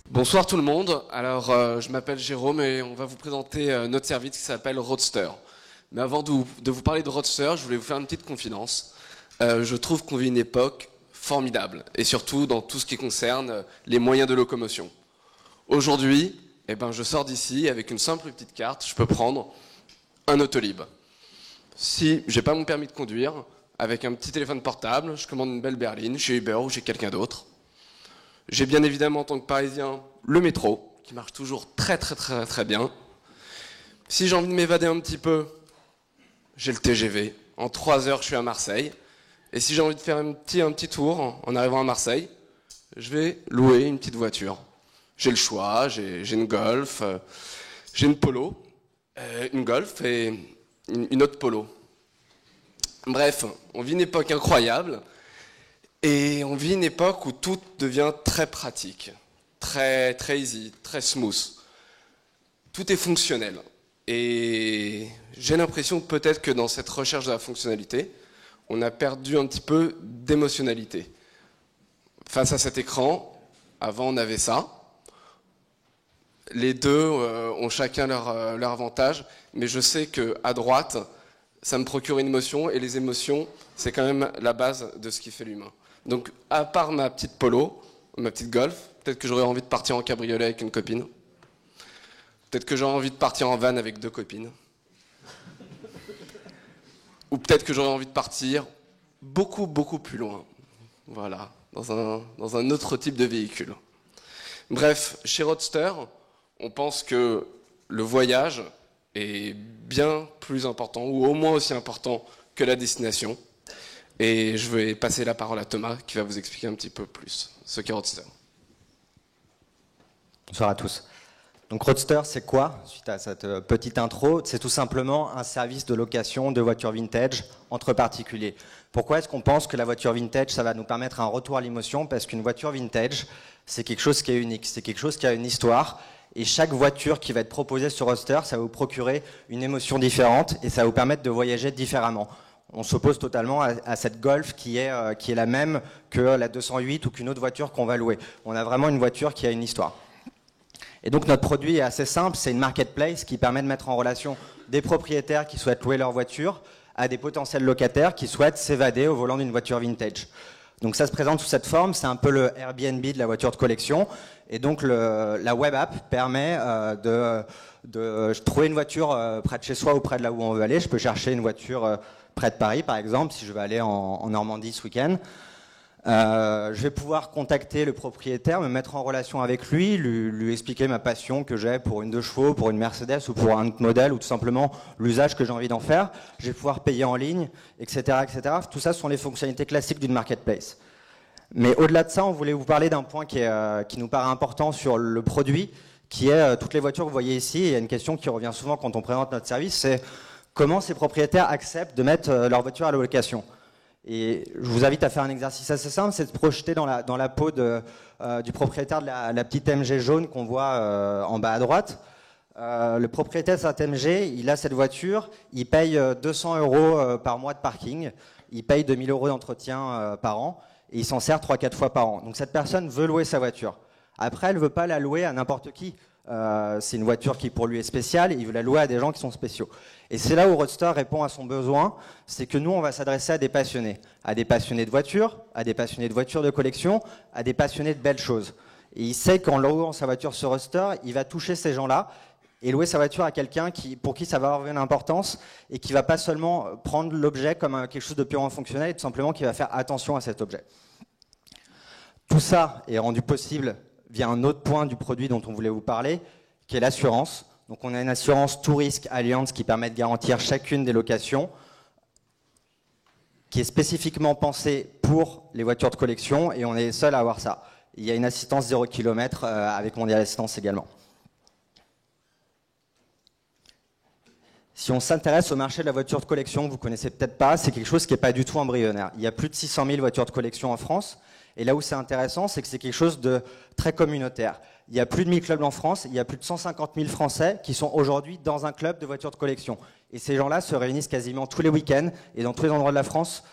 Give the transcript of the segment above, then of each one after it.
Bonsoir tout le monde, alors je m'appelle Jérôme et on va vous présenter notre service qui s'appelle Roadster. Mais avant de vous parler de Roadster, je voulais vous faire une petite confidence. Je trouve qu'on vit une époque formidable, et surtout dans tout ce qui concerne les moyens de locomotion. Aujourd'hui, je sors d'ici avec une simple petite carte, je peux prendre un Autolib. Si j'ai pas mon permis de conduire, avec un petit téléphone portable, je commande une belle berline chez Uber ou chez quelqu'un d'autre. J'ai bien évidemment en tant que Parisien le métro, qui marche toujours très bien. Si j'ai envie de m'évader un petit peu, j'ai le TGV. En 3 heures, je suis à Marseille. Et si j'ai envie de faire un petit tour en arrivant à Marseille, je vais louer une petite voiture. J'ai le choix, j'ai une Golf, j'ai une Polo, une Golf et une autre Polo. Bref, on vit une époque incroyable. Et on vit une époque où tout devient très pratique, très easy, très smooth. Tout est fonctionnel. Et j'ai l'impression peut-être que dans cette recherche de la fonctionnalité, on a perdu un petit peu d'émotionnalité. Face à cet écran, avant on avait ça. Les deux ont chacun leur avantage, mais je sais qu'à droite, ça me procure une émotion, et les émotions, c'est quand même la base de ce qui fait l'humain. Donc, à part ma petite Polo, ma petite Golf, peut-être que j'aurais envie de partir en cabriolet avec une copine. Peut-être que j'aurais envie de partir en van avec 2 copines. Ou peut-être que j'aurais envie de partir beaucoup plus loin. Voilà, dans un autre type de véhicule. Bref, chez Roadster, on pense que le voyage est bien plus important, ou au moins aussi important que la destination. Et je vais passer la parole à Thomas qui va vous expliquer un petit peu plus ce qu'est Roadster. Bonsoir à tous. Donc Roadster, c'est quoi? Suite à cette petite intro, c'est tout simplement un service de location de voitures vintage entre particuliers. Pourquoi est-ce qu'on pense que la voiture vintage, ça va nous permettre un retour à l'émotion? Parce qu'une voiture vintage, c'est quelque chose qui est unique, c'est quelque chose qui a une histoire. Et chaque voiture qui va être proposée sur Roadster, ça va vous procurer une émotion différente et ça va vous permettre de voyager différemment. On s'oppose totalement à cette Golf qui est la même que la 208 ou qu'une autre voiture qu'on va louer. On a vraiment une voiture qui a une histoire. Et donc notre produit est assez simple, c'est une marketplace qui permet de mettre en relation des propriétaires qui souhaitent louer leur voiture à des potentiels locataires qui souhaitent s'évader au volant d'une voiture vintage. Donc ça se présente sous cette forme, c'est un peu le Airbnb de la voiture de collection. Et donc la web app permet de trouver une voiture près de chez soi ou près de là où on veut aller. Je peux chercher une voiture près de Paris, par exemple, si je veux aller en Normandie ce week-end. Je vais pouvoir contacter le propriétaire, me mettre en relation avec lui, lui expliquer ma passion que j'ai pour une 2 chevaux, pour une Mercedes ou pour un autre modèle, ou tout simplement l'usage que j'ai envie d'en faire. Je vais pouvoir payer en ligne, etc., etc. Tout ça, ce sont les fonctionnalités classiques d'une marketplace. Mais au-delà de ça, on voulait vous parler d'un point qui nous paraît important sur le produit, qui est toutes les voitures que vous voyez ici. Et il y a une question qui revient souvent quand on présente notre service, c'est comment ces propriétaires acceptent de mettre leur voiture à la location. Et je vous invite à faire un exercice assez simple, c'est de se projeter dans la peau du propriétaire de la petite MG jaune qu'on voit en bas à droite. Le propriétaire de cette MG, il a cette voiture, il paye 200 € par mois de parking, il paye 2000 € d'entretien par an, et il s'en sert 3-4 fois par an. Donc cette personne veut louer sa voiture. Après, elle ne veut pas la louer à n'importe qui. C'est une voiture qui pour lui est spéciale, il veut la louer à des gens qui sont spéciaux. Et c'est là où Roadster répond à son besoin, c'est que nous on va s'adresser à des passionnés de voitures, à des passionnés de voitures de collection, à des passionnés de belles choses. Et il sait qu'en louant sa voiture sur Roadster, il va toucher ces gens-là et louer sa voiture à quelqu'un pour qui ça va avoir une importance et qui va pas seulement prendre l'objet comme quelque chose de purement fonctionnel, et tout simplement qui va faire attention à cet objet. Tout ça est rendu possible via un autre point du produit dont on voulait vous parler, qui est l'assurance. Donc on a une assurance tout risque Allianz qui permet de garantir chacune des locations, qui est spécifiquement pensée pour les voitures de collection, et on est seul à avoir ça. Il y a une assistance 0 km avec Mondial Assistance également. Si on s'intéresse au marché de la voiture de collection, que vous ne connaissez peut-être pas, c'est quelque chose qui n'est pas du tout embryonnaire. Il y a plus de 600 000 voitures de collection en France. Et là où c'est intéressant, c'est que c'est quelque chose de très communautaire. Il y a plus de 1000 clubs en France, il y a plus de 150 000 Français qui sont aujourd'hui dans un club de voitures de collection. Et ces gens-là se réunissent quasiment tous les week-ends et dans tous les endroits de la France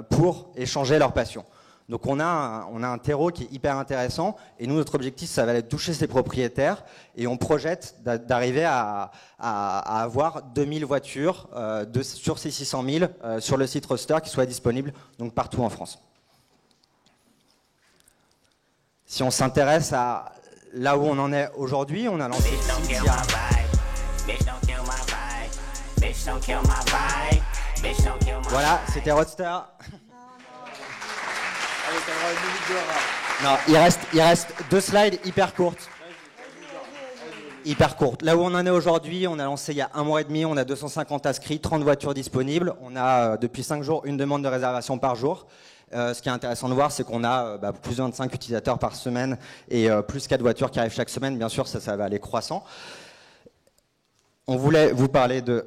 pour échanger leur passion. Donc on a un terreau qui est hyper intéressant, et nous, notre objectif, ça va être de toucher ces propriétaires, et on projette d'arriver à avoir 2000 voitures sur ces 600 000 sur le site Roadster qui soient disponibles donc partout en France. Si on s'intéresse à là où on en est aujourd'hui, on a lancé le site il y a... Voilà, c'était Roadster. Non, il reste 2 slides hyper courtes. Là où on en est aujourd'hui, on a lancé il y a 1 mois et demi, on a 250 inscrits, 30 voitures disponibles. On a depuis 5 jours une demande de réservation par jour. Ce qui est intéressant de voir, c'est qu'on a plus de 25 utilisateurs par semaine et plus 4 voitures qui arrivent chaque semaine. Bien sûr, ça va aller croissant. On voulait vous parler de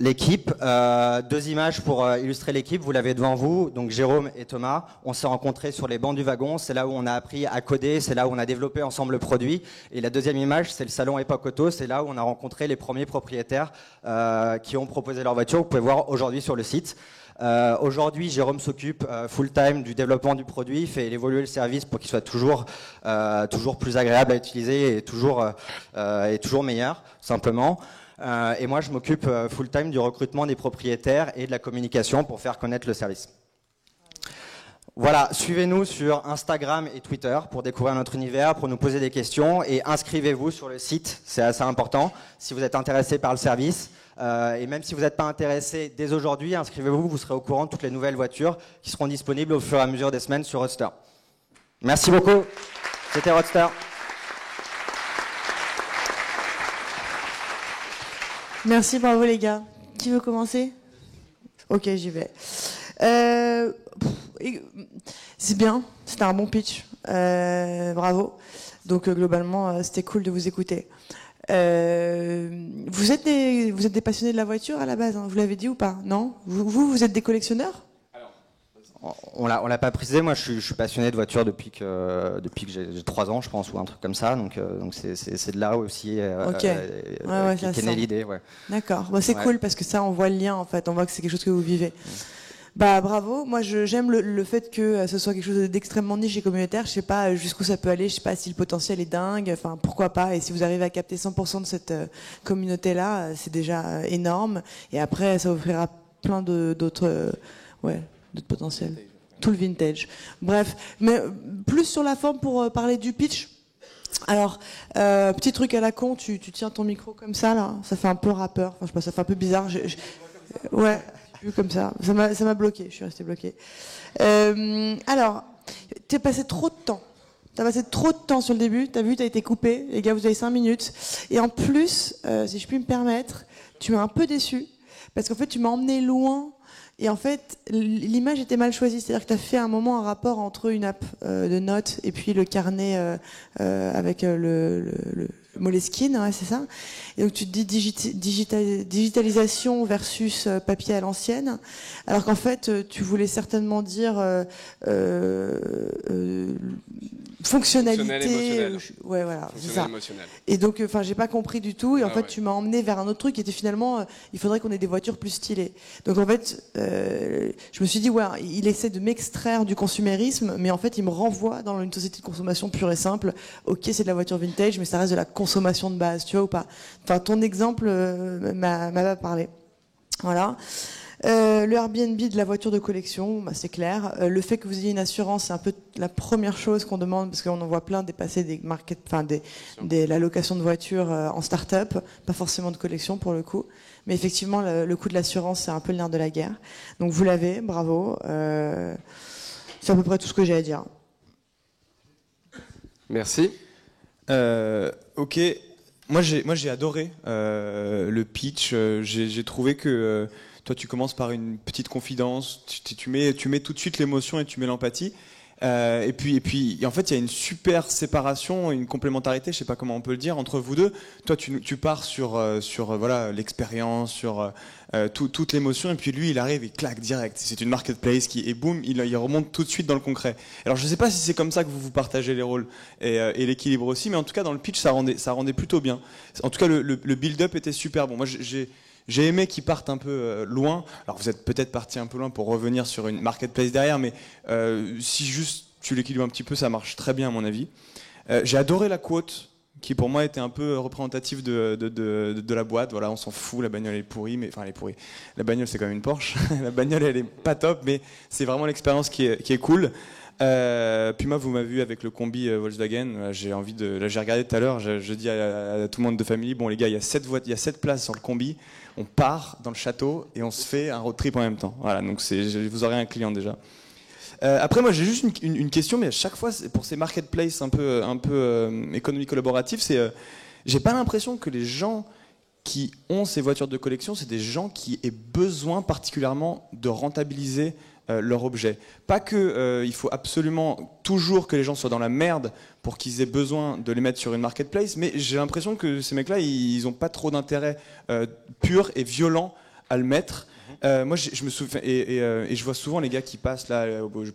l'équipe. 2 images pour illustrer l'équipe. Vous l'avez devant vous. Donc Jérôme et Thomas, on s'est rencontrés sur les bancs du wagon. C'est là où on a appris à coder. C'est là où on a développé ensemble le produit. Et la deuxième image, c'est le salon Époque Auto. C'est là où on a rencontré les premiers propriétaires qui ont proposé leur voiture. Vous pouvez voir aujourd'hui sur le site. Aujourd'hui, Jérôme s'occupe full-time du développement du produit, fait évoluer le service pour qu'il soit toujours plus agréable à utiliser et toujours meilleur, simplement. Et moi, je m'occupe full-time du recrutement des propriétaires et de la communication pour faire connaître le service. Voilà, suivez-nous sur Instagram et Twitter pour découvrir notre univers, pour nous poser des questions, et inscrivez-vous sur le site, c'est assez important, si vous êtes intéressé par le service. Et même si vous n'êtes pas intéressé dès aujourd'hui, inscrivez-vous, vous serez au courant de toutes les nouvelles voitures qui seront disponibles au fur et à mesure des semaines sur Roadster. Merci beaucoup, c'était Roadster. Merci, bravo les gars. Qui veut commencer? Ok, j'y vais. C'est bien, c'était un bon pitch. Bravo. Donc globalement, c'était cool de vous écouter. Vous êtes des passionnés de la voiture à la base, hein, vous l'avez dit ou pas? Non? Vous êtes des collectionneurs? On l'a pas précisé, moi je suis passionné de voiture depuis que j'ai 3 ans, je pense, ou un truc comme ça, donc c'est de là aussi qu'est née l'idée. Ouais. D'accord, bon, c'est cool parce que ça on voit le lien en fait, on voit que c'est quelque chose que vous vivez. Bah bravo, moi j'aime le fait que ce soit quelque chose d'extrêmement niche et communautaire, je sais pas jusqu'où ça peut aller, je sais pas si le potentiel est dingue, enfin pourquoi pas, et si vous arrivez à capter 100% de cette communauté-là, c'est déjà énorme, et après ça offrira plein d'autres potentiels. Tout le vintage. Bref, mais plus sur la forme pour parler du pitch. Alors, petit truc à la con, tu tiens ton micro comme ça, là, ça fait un peu rappeur, enfin je sais pas, ça fait un peu bizarre. Ouais. Vu comme ça m'a bloqué, je suis restée bloquée. Alors, t'as passé trop de temps. T'as passé trop de temps sur le début, t'as vu, t'as été coupé. Les gars, vous avez 5 minutes. Et en plus, si je puis me permettre, tu m'as un peu déçu. Parce qu'en fait, tu m'as emmené loin. Et en fait, l'image était mal choisie. C'est-à-dire que tu as fait un moment un rapport entre une app de notes et puis le carnet avec le Moleskine, ouais, c'est ça. Et donc tu te dis digitalisation versus papier à l'ancienne, alors qu'en fait tu voulais certainement dire fonctionnalité, ouais voilà, c'est ça. Et donc enfin j'ai pas compris du tout, et en fait tu m'as emmené vers un autre truc qui était finalement il faudrait qu'on ait des voitures plus stylées. Donc en fait je me suis dit ouais, il essaie de m'extraire du consumérisme, mais en fait il me renvoie dans une société de consommation pure et simple. Ok, c'est de la voiture vintage, mais ça reste de la consommation de base, tu vois ou pas? Enfin, ton exemple m'a pas parlé. Voilà. Le Airbnb de la voiture de collection, bah, c'est clair. Le fait que vous ayez une assurance, c'est un peu la première chose qu'on demande, parce qu'on en voit plein dépasser la location de voitures en start-up, pas forcément de collection pour le coup. Mais effectivement, le coût de l'assurance, c'est un peu le nerf de la guerre. Donc vous l'avez, bravo. C'est à peu près tout ce que j'ai à dire. Merci. Ok, moi j'ai adoré le pitch. J'ai trouvé que toi tu commences par une petite confidence, tu mets tout de suite l'émotion et tu mets l'empathie. Et puis en fait il y a une super séparation, une complémentarité, je sais pas comment on peut le dire, entre vous deux. Toi tu pars sur voilà l'expérience, sur toute l'émotion, et puis lui il arrive et claque direct. C'est une marketplace et boum, il remonte tout de suite dans le concret. Alors je sais pas si c'est comme ça que vous partagez les rôles et l'équilibre aussi, mais en tout cas dans le pitch ça rendait plutôt bien. En tout cas le build-up était super bon. Moi J'ai aimé qu'ils partent un peu loin. Alors vous êtes peut-être parti un peu loin pour revenir sur une marketplace derrière, mais si juste tu l'équilibres un petit peu, ça marche très bien à mon avis. J'ai adoré la quote qui pour moi était un peu représentative de la boîte. Voilà, on s'en fout, la bagnole elle est pourrie, mais enfin elle est pourrie. La bagnole c'est quand même une Porsche. La bagnole elle est pas top, mais c'est vraiment l'expérience qui est cool. Puis moi, vous m'avez vu avec le combi Volkswagen. J'ai envie de. Là, j'ai regardé tout à l'heure. Je dis à tout le monde de famille, bon les gars, il y a 7 places sur le combi. On part dans le château et on se fait un road trip en même temps. Voilà, donc vous aurez un client déjà. Après, moi, j'ai juste une question, mais à chaque fois, pour ces marketplaces un peu économie collaborative, j'ai pas l'impression que les gens qui ont ces voitures de collection, c'est des gens qui aient besoin particulièrement de rentabiliser leur objet. Pas que il faut absolument toujours que les gens soient dans la merde pour qu'ils aient besoin de les mettre sur une marketplace, mais j'ai l'impression que ces mecs-là, ils n'ont pas trop d'intérêt pur et violent à le mettre. Moi, je me souviens et je vois souvent les gars qui passent là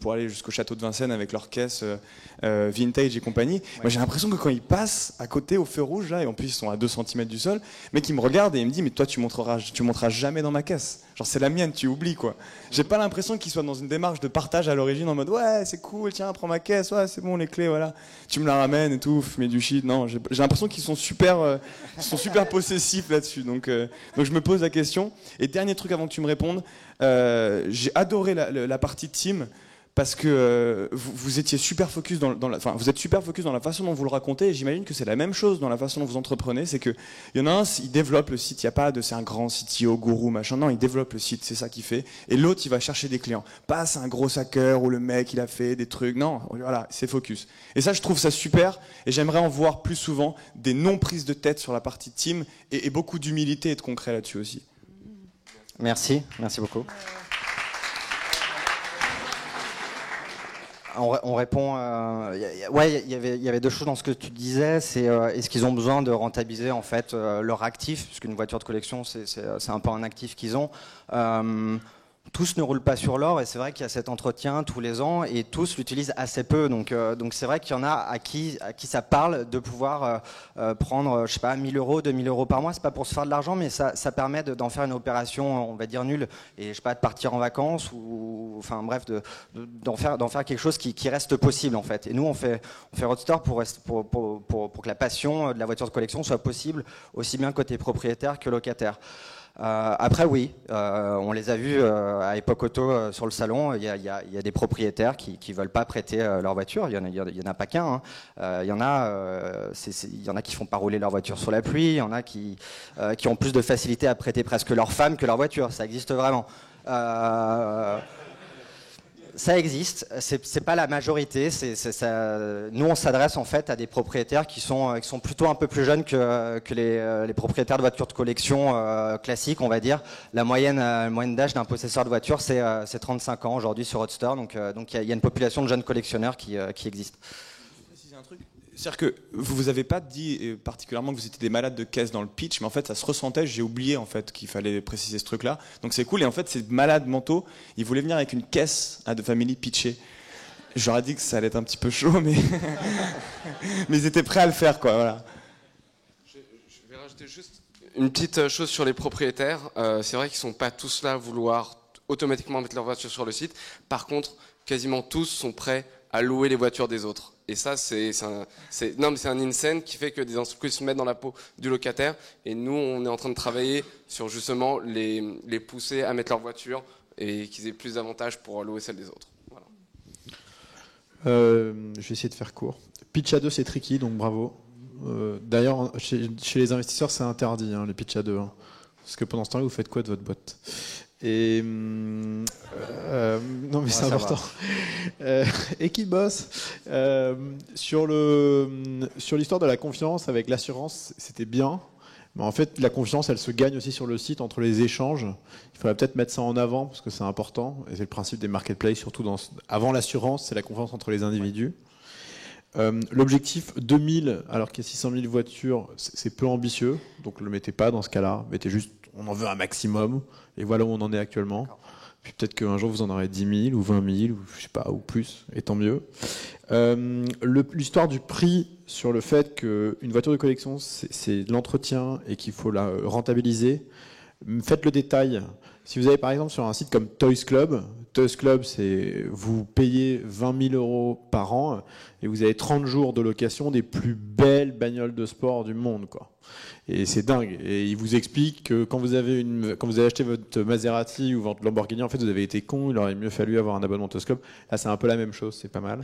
pour aller jusqu'au château de Vincennes avec leurs caisses vintage et compagnie. Ouais. Moi, j'ai l'impression que quand ils passent à côté au feu rouge là, et en plus ils sont à 2 cm du sol, le mec il me regarde et il me dit mais toi tu montreras jamais dans ma caisse. Genre c'est la mienne, tu oublies quoi. J'ai pas l'impression qu'ils soient dans une démarche de partage à l'origine en mode ouais c'est cool, tiens prends ma caisse, ouais c'est bon les clés voilà, tu me la ramènes et tout, mets du shit. Non, j'ai l'impression qu'ils sont super possessifs là-dessus. Donc je me pose la question. Et dernier truc avant que tu me répondes, j'ai adoré la partie team. Parce que vous étiez super focus vous êtes super focus dans la façon dont vous le racontez, et j'imagine que c'est la même chose dans la façon dont vous entreprenez, c'est que il y en a un, il développe le site, il y a pas de c'est un grand CTO, gourou, machin, non, il développe le site, c'est ça qu'il fait, et l'autre il va chercher des clients. Pas c'est un gros hacker où le mec il a fait des trucs, non, voilà, c'est focus. Et ça je trouve ça super, et j'aimerais en voir plus souvent des non prises de tête sur la partie team, et beaucoup d'humilité et de concret là-dessus aussi. Merci beaucoup. On répond. Ouais, il y avait 2 choses dans ce que tu disais. C'est est-ce qu'ils ont besoin de rentabiliser en fait leur actif, puisqu'une voiture de collection c'est un peu un actif qu'ils ont. Tous ne roulent pas sur l'or, et c'est vrai qu'il y a cet entretien tous les ans et tous l'utilisent assez peu. Donc c'est vrai qu'il y en a à qui ça parle de pouvoir prendre, je sais pas, 1 000 euros, 2 000 euros par mois. C'est pas pour se faire de l'argent, mais ça permet d'en faire une opération, on va dire nulle, et je sais pas, de partir en vacances ou enfin bref, d'en faire quelque chose qui reste possible en fait. Et nous on fait Roadster pour que la passion de la voiture de collection soit possible aussi bien côté propriétaire que locataire. Après oui, on les a vus à Époque Auto sur le salon. Il y a des propriétaires qui veulent pas prêter leur voiture. Il y en a pas qu'un. Il y en a qui font pas rouler leur voiture sur la pluie. Il y en a qui ont plus de facilité à prêter presque leur femme que leur voiture. Ça existe vraiment. Ça existe, c'est pas la majorité. Nous, on s'adresse en fait à des propriétaires qui sont plutôt un peu plus jeunes que les propriétaires de voitures de collection classiques, on va dire. La moyenne d'âge d'un possesseur de voiture, c'est 35 ans aujourd'hui sur Roadster. Donc il y a une population de jeunes collectionneurs qui existe. C'est-à-dire que vous avez pas dit particulièrement que vous étiez des malades de caisse dans le pitch, mais en fait ça se ressentait, j'ai oublié en fait qu'il fallait préciser ce truc-là. Donc c'est cool, et en fait ces malades mentaux, ils voulaient venir avec une caisse à de family pitchée. J'aurais dit que ça allait être un petit peu chaud, mais mais ils étaient prêts à le faire quoi, voilà. Je vais rajouter juste une petite chose sur les propriétaires. C'est vrai qu'ils sont pas tous là à vouloir automatiquement mettre leur voiture sur le site. Par contre, quasiment tous sont prêts à louer les voitures des autres. Et ça, c'est un incent qui fait que des entreprises se mettent dans la peau du locataire. Et nous, on est en train de travailler sur justement les pousser à mettre leur voiture et qu'ils aient plus d'avantages pour louer celle des autres. Voilà. Je vais essayer de faire court. Pitch à 2, c'est tricky, donc bravo. D'ailleurs, chez les investisseurs, c'est interdit, hein, les pitch à 2. Hein, parce que pendant ce temps-là, vous faites quoi de votre boîte ? Et non mais c'est important. Et qui bosse sur l'histoire de la confiance avec l'assurance, c'était bien. Mais en fait, la confiance, elle se gagne aussi sur le site entre les échanges. Il faudrait peut-être mettre ça en avant parce que c'est important. Et c'est le principe des marketplaces, surtout avant l'assurance, c'est la confiance entre les individus. L'objectif 2000, alors qu'il y a 600 000 voitures, c'est peu ambitieux. Donc ne le mettez pas dans ce cas-là. Mettez juste, on en veut un maximum. Et voilà où on en est actuellement. Puis peut-être qu'un jour vous en aurez 10 000 ou 20 000 ou je sais pas, ou plus, et tant mieux. L'histoire du prix sur le fait qu'une voiture de collection c'est de l'entretien et qu'il faut la rentabiliser. Faites le détail. Si vous avez par exemple sur un site comme Toys Club, c'est vous payez 20 000 euros par an et vous avez 30 jours de location des plus belles bagnoles de sport du monde, quoi. Et c'est dingue. Et il vous explique que quand vous avez acheté votre Maserati ou votre Lamborghini, en fait, vous avez été con. Il aurait mieux fallu avoir un abonnement Toys Club. Là, c'est un peu la même chose. C'est pas mal.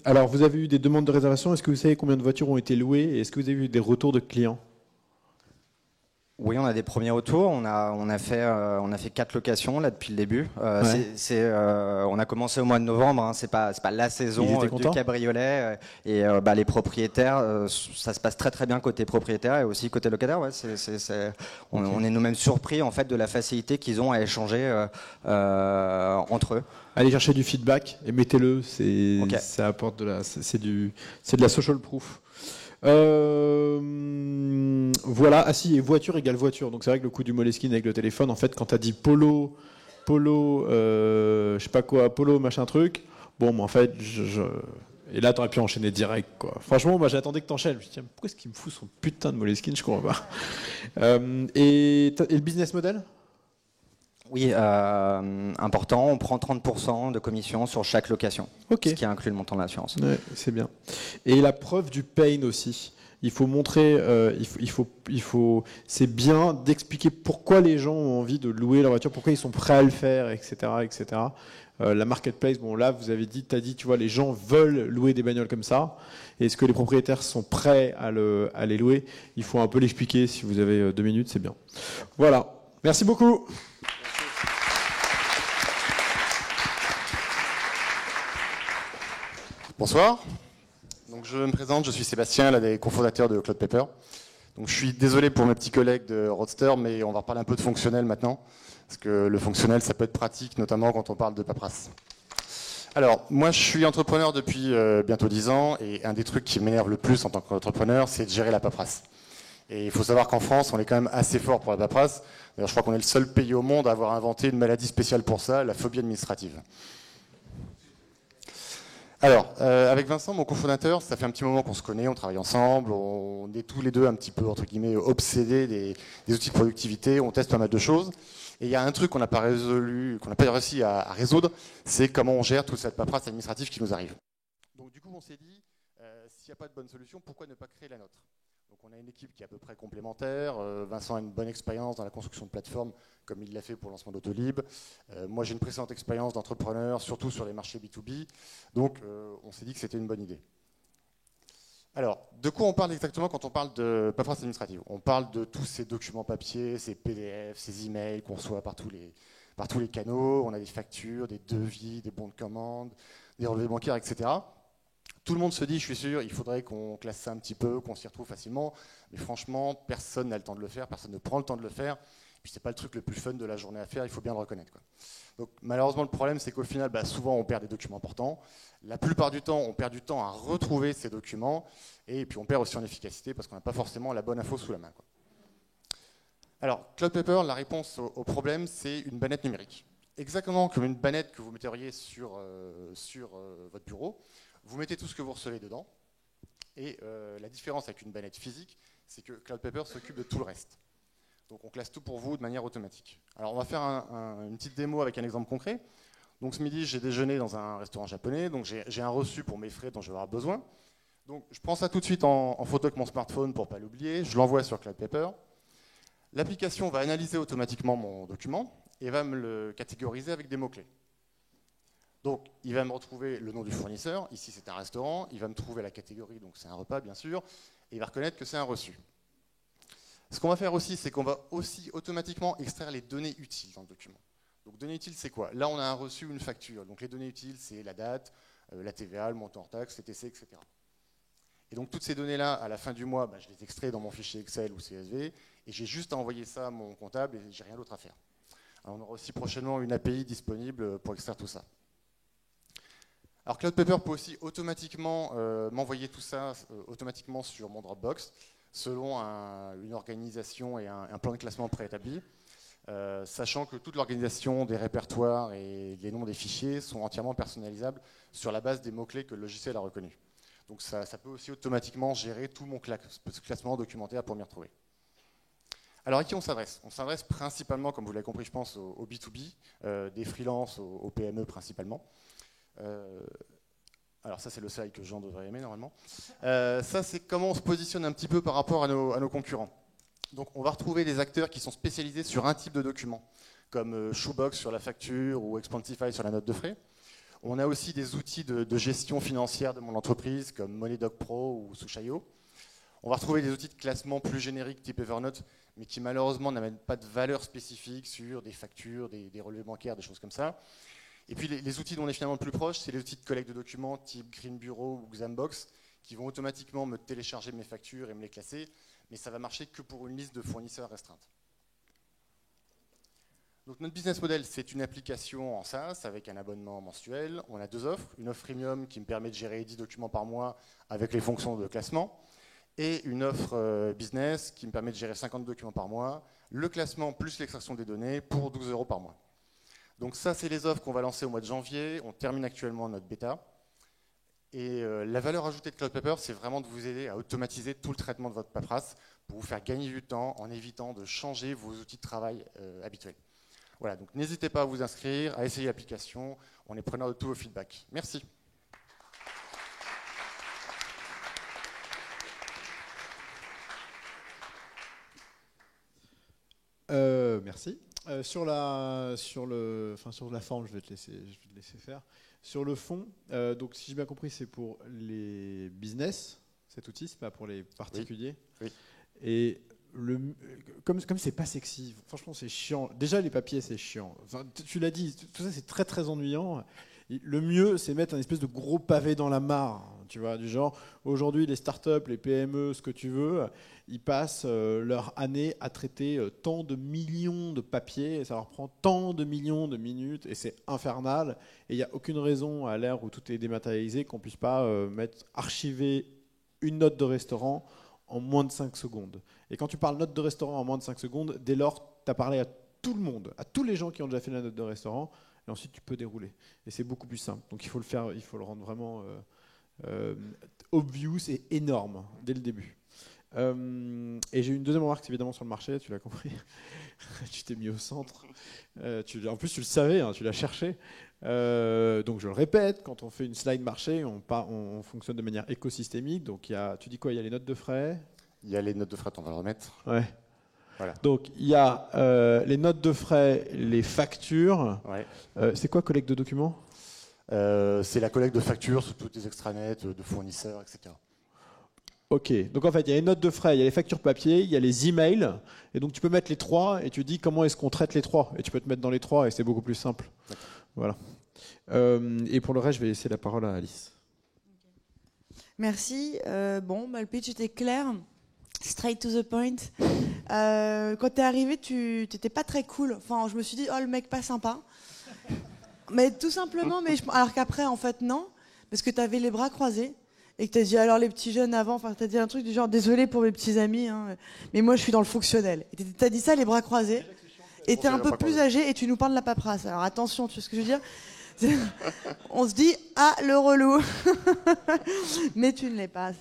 Alors, vous avez eu des demandes de réservation. Est-ce que vous savez combien de voitures ont été louées et est-ce que vous avez eu des retours de clients? Oui, on a des premiers retours. On a fait 4 locations là depuis le début. On a commencé au mois de novembre. Hein, c'est pas la saison du cabriolet. Les propriétaires, ça se passe très très bien côté propriétaire et aussi côté locataire. Ouais, on est nous-mêmes surpris en fait de la facilité qu'ils ont à échanger entre eux. Allez chercher du feedback et mettez-le. Ça apporte c'est de la social proof. Voilà, et voiture égale voiture. Donc c'est vrai que le coup du Moleskine avec le téléphone, en fait, quand t'as dit polo, je sais pas quoi, polo machin truc, bon, mais en fait, et là t'aurais pu enchaîner direct, quoi. Franchement, moi j'attendais que t'enchaînes. Je me suis dit, tiens, pourquoi est-ce qu'il me fout son putain de Moleskine, je comprends pas. Et le business model? Oui, important. On prend 30% de commission sur chaque location, ce qui inclut le montant de l'assurance. Ouais, c'est bien. Et la preuve du pain aussi. Il faut montrer, c'est bien d'expliquer pourquoi les gens ont envie de louer leur voiture, pourquoi ils sont prêts à le faire, etc., etc. La marketplace, bon là, vous avez dit, tu vois, les gens veulent louer des bagnoles comme ça. Est-ce que les propriétaires sont prêts à les louer? Il faut un peu l'expliquer. Si vous avez 2 minutes, c'est bien. Voilà. Merci beaucoup. Bonsoir. Donc je me présente, je suis Sébastien, l'un des cofondateurs de Cloud Paper. Donc je suis désolé pour mes petits collègues de Roadster, mais on va reparler un peu de fonctionnel maintenant, parce que le fonctionnel, ça peut être pratique, notamment quand on parle de paperasse. Alors, moi je suis entrepreneur depuis bientôt 10 ans, et un des trucs qui m'énerve le plus en tant qu'entrepreneur, c'est de gérer la paperasse. Et il faut savoir qu'en France, on est quand même assez fort pour la paperasse. D'ailleurs, je crois qu'on est le seul pays au monde à avoir inventé une maladie spéciale pour ça, la phobie administrative. Alors, avec Vincent, mon cofondateur, ça fait un petit moment qu'on se connaît, on travaille ensemble, on est tous les deux un petit peu, entre guillemets, obsédés des outils de productivité, on teste pas mal de choses. Et il y a un truc qu'on n'a pas réussi à résoudre, c'est comment on gère toute cette paperasse administrative qui nous arrive. Donc du coup, on s'est dit, s'il n'y a pas de bonne solution, pourquoi ne pas créer la nôtre? Donc on a une équipe qui est à peu près complémentaire. Vincent a une bonne expérience dans la construction de plateformes, comme il l'a fait pour le lancement d'Autolib. Moi, j'ai une précédente expérience d'entrepreneur, surtout sur les marchés B2B. Donc, on s'est dit que c'était une bonne idée. Alors, de quoi on parle exactement quand on parle de paperasse administrative? On parle de tous ces documents papier, ces PDF, ces emails qu'on reçoit par tous les canaux. On a des factures, des devis, des bons de commande, des relevés bancaires, etc. Tout le monde se dit, je suis sûr, il faudrait qu'on classe ça un petit peu, qu'on s'y retrouve facilement. Mais franchement, personne n'a le temps de le faire, personne ne prend le temps de le faire. Puis c'est pas le truc le plus fun de la journée à faire, il faut bien le reconnaître, quoi. Donc malheureusement, le problème, c'est qu'au final, souvent, on perd des documents importants. La plupart du temps, on perd du temps à retrouver ces documents. Et puis on perd aussi en efficacité parce qu'on n'a pas forcément la bonne info sous la main, quoi. Alors, Cloud Paper, la réponse au problème, c'est une bannette numérique. Exactement comme une bannette que vous metteriez sur votre bureau. Vous mettez tout ce que vous recevez dedans, et la différence avec une bannette physique, c'est que Cloud Paper s'occupe de tout le reste. Donc on classe tout pour vous de manière automatique. Alors on va faire une petite démo avec un exemple concret. Donc ce midi, j'ai déjeuné dans un restaurant japonais, donc j'ai un reçu pour mes frais dont je vais avoir besoin. Donc je prends ça tout de suite en photo avec mon smartphone pour ne pas l'oublier, je l'envoie sur Cloud Paper. L'application va analyser automatiquement mon document et va me le catégoriser avec des mots-clés. Donc, il va me retrouver le nom du fournisseur, ici c'est un restaurant, il va me trouver la catégorie, donc c'est un repas bien sûr, et il va reconnaître que c'est un reçu. Ce qu'on va faire aussi, c'est qu'on va aussi automatiquement extraire les données utiles dans le document. Donc, données utiles, c'est quoi? Là, on a un reçu ou une facture. Donc, les données utiles, c'est la date, la TVA, le montant hors taxe, les TC, etc. Et donc, toutes ces données-là, à la fin du mois, je les extrais dans mon fichier Excel ou CSV, et j'ai juste à envoyer ça à mon comptable, et j'ai rien d'autre à faire. Alors, on aura aussi prochainement une API disponible pour extraire tout ça. Alors Cloud Paper peut aussi automatiquement m'envoyer tout ça automatiquement sur mon Dropbox selon une organisation et un plan de classement préétabli, sachant que toute l'organisation des répertoires et les noms des fichiers sont entièrement personnalisables sur la base des mots-clés que le logiciel a reconnus. Donc ça peut aussi automatiquement gérer tout mon classement documentaire pour m'y retrouver. Alors à qui on s'adresse? On s'adresse principalement, comme vous l'avez compris, je pense, au B2B, des freelances, aux PME principalement. Alors ça, c'est le slide que Jean devrait aimer normalement. Ça, c'est comment on se positionne un petit peu par rapport à nos concurrents. Donc on va retrouver des acteurs qui sont spécialisés sur un type de document, comme Shoebox sur la facture ou Expensify sur la note de frais. On a aussi des outils de gestion financière de mon entreprise, comme MoneyDoc Pro ou Sushayo. On va retrouver des outils de classement plus génériques type Evernote, mais qui malheureusement n'amènent pas de valeur spécifique sur des factures, des relevés bancaires, des choses comme ça. Et puis les outils dont on est finalement le plus proche, c'est les outils de collecte de documents type Green Bureau ou Xambox, qui vont automatiquement me télécharger mes factures et me les classer, mais ça va marcher que pour une liste de fournisseurs restreinte. Donc notre business model, c'est une application en SaaS avec un abonnement mensuel. On a deux offres, une offre premium qui me permet de gérer 10 documents par mois avec les fonctions de classement, et une offre business qui me permet de gérer 50 documents par mois, le classement plus l'extraction des données pour 12 € par mois. Donc ça, c'est les offres qu'on va lancer au mois de janvier. On termine actuellement notre bêta. Et la valeur ajoutée de Cloud Paper, c'est vraiment de vous aider à automatiser tout le traitement de votre paperasse pour vous faire gagner du temps en évitant de changer vos outils de travail habituels. Voilà, donc n'hésitez pas à vous inscrire, à essayer l'application. On est preneur de tous vos feedbacks. Merci. Merci. Sur la forme, je vais te laisser faire. Sur le fond, donc si j'ai bien compris, c'est pour les business, cet outil, c'est pas pour les particuliers. Oui. Et comme c'est pas sexy, franchement c'est chiant. Déjà les papiers c'est chiant. Enfin, tu l'as dit, tout ça c'est très très ennuyant. Le mieux, c'est mettre un espèce de gros pavé dans la mare, tu vois, du genre, aujourd'hui, les startups, les PME, ce que tu veux, ils passent leur année à traiter tant de millions de papiers, et ça leur prend tant de millions de minutes, et c'est infernal, et il n'y a aucune raison, à l'ère où tout est dématérialisé, qu'on ne puisse pas archiver une note de restaurant en moins de 5 secondes. Et quand tu parles note de restaurant en moins de 5 secondes, dès lors, tu as parlé à tout le monde, à tous les gens qui ont déjà fait la note de restaurant, et ensuite tu peux dérouler. Et c'est beaucoup plus simple. Donc il faut le rendre vraiment obvious et énorme dès le début. Et j'ai une deuxième remarque évidemment sur le marché, tu l'as compris. Tu t'es mis au centre. En plus tu le savais, hein, tu l'as cherché. Donc je le répète, quand on fait une slide marché, on fonctionne de manière écosystémique. Donc tu dis quoi? Il y a les notes de frais. Il y a les notes de frais, on va le remettre. Ouais. Voilà. Donc il y a les notes de frais, les factures. Ouais. C'est quoi collecte de documents? C'est la collecte de factures sur toutes les extranets de fournisseurs, etc. Ok, donc en fait il y a les notes de frais, il y a les factures papier, il y a les emails, et donc tu peux mettre les trois et tu dis comment est-ce qu'on traite les trois, et tu peux te mettre dans les trois et c'est beaucoup plus simple. Voilà. Et pour le reste, je vais laisser la parole à Alice. Merci. Le pitch était clair. Straight to the point. Quand t'es arrivé, tu t'étais pas très cool. Enfin, je me suis dit, oh, le mec pas sympa. Mais tout simplement, alors qu'après, en fait, non. Parce que t'avais les bras croisés. Et que t'as dit, alors les petits jeunes avant, enfin, t'as dit un truc du genre, désolé pour mes petits amis, hein, mais moi, je suis dans le fonctionnel. Et t'as dit ça, les bras croisés. Et t'es un peu plus âgé et tu nous parles de la paperasse. Alors attention, tu vois ce que je veux dire? On se dit, ah, le relou. Mais tu ne l'es pas.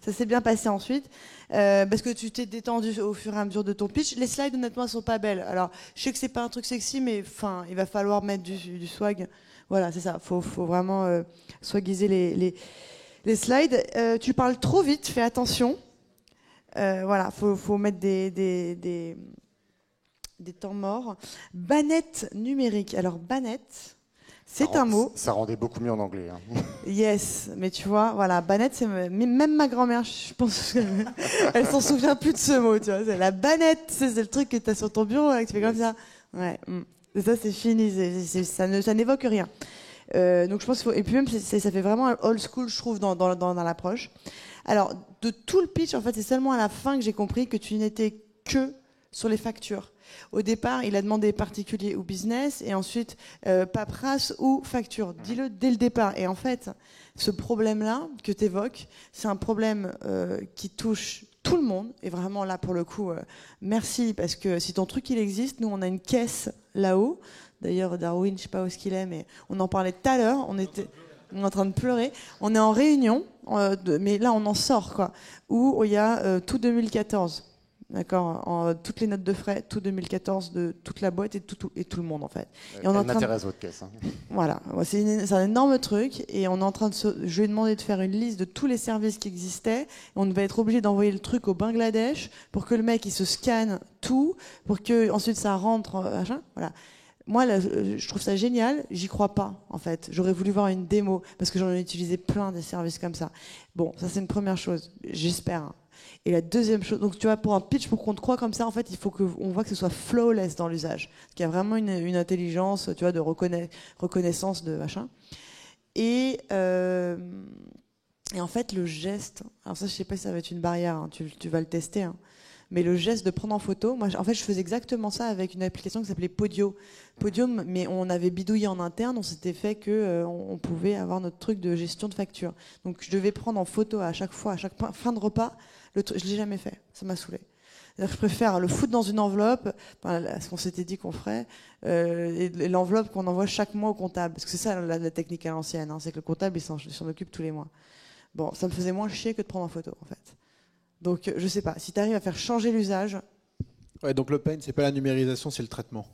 Ça s'est bien passé ensuite. Parce que tu t'es détendu au fur et à mesure de ton pitch. Les slides, honnêtement, sont pas belles. Alors, je sais que c'est pas un truc sexy, mais il va falloir mettre du swag. Voilà, c'est ça. Faut vraiment swaguiser les slides. Tu parles trop vite, fais attention. Voilà, faut mettre des temps morts. Bannette numérique. Alors, bannette, c'est un mot. Ça rendait beaucoup mieux en anglais. Hein. Yes, mais tu vois, voilà, bannette, même ma grand-mère, je pense elle s'en souvient plus de ce mot, tu vois. C'est la bannette, c'est le truc que tu as sur ton bureau, là, que tu fais comme ça. Ouais, et ça, c'est fini, ça n'évoque rien. Donc je pense qu'il faut, et puis même, ça fait vraiment un old school, je trouve, dans l'approche. Alors, de tout le pitch, en fait, c'est seulement à la fin que j'ai compris que tu n'étais que sur les factures. Au départ, il a demandé particulier ou business, et ensuite paperasse ou facture. Dis-le dès le départ. Et en fait, ce problème-là que tu évoques, c'est un problème qui touche tout le monde. Et vraiment là, pour le coup, merci, parce que si ton truc il existe, nous on a une caisse là-haut. D'ailleurs, Darwin, je sais pas où est-ce qu'il est, mais on en parlait tout à l'heure. On est en train de pleurer. On est en réunion, mais là on en sort, quoi. Où il y a tout 2014. d'accord, toutes les notes de frais, tout 2014 de toute la boîte et tout le monde en fait. Et on est en Elle train m'intéresse votre caisse. Hein. Voilà, c'est un énorme truc et on est en train de je lui ai demandé de faire une liste de tous les services qui existaient. Et on va être obligé d'envoyer le truc au Bangladesh pour que le mec il se scanne tout, pour que ensuite ça rentre, machin. Voilà. Moi, là, je trouve ça génial. J'y crois pas, en fait. J'aurais voulu voir une démo parce que j'en ai utilisé plein des services comme ça. Bon, ça c'est une première chose. J'espère. Hein. Et la deuxième chose, donc tu vois, pour un pitch, pour qu'on te croie comme ça, en fait, il faut qu'on voit que ce soit flawless dans l'usage, qu'il y a vraiment une intelligence, tu vois, de reconnaissance de machin. Et en fait, le geste. Alors ça, je sais pas si ça va être une barrière. Hein, tu vas le tester. Hein. Mais le geste de prendre en photo, moi, en fait, je faisais exactement ça avec une application qui s'appelait Podium, mais on avait bidouillé en interne, on s'était fait que on pouvait avoir notre truc de gestion de facture. Donc, je devais prendre en photo à chaque fois, à chaque fin de repas. Je l'ai jamais fait, ça m'a saoulé. Je préfère le foutre dans une enveloppe, ce qu'on s'était dit qu'on ferait, et l'enveloppe qu'on envoie chaque mois au comptable. Parce que c'est ça la technique à l'ancienne, hein, c'est que le comptable il s'en occupe tous les mois. Bon, ça me faisait moins chier que de prendre en photo, en fait. Donc, je sais pas, si tu arrives à faire changer l'usage. Ouais, donc le pain, c'est pas la numérisation, c'est le traitement.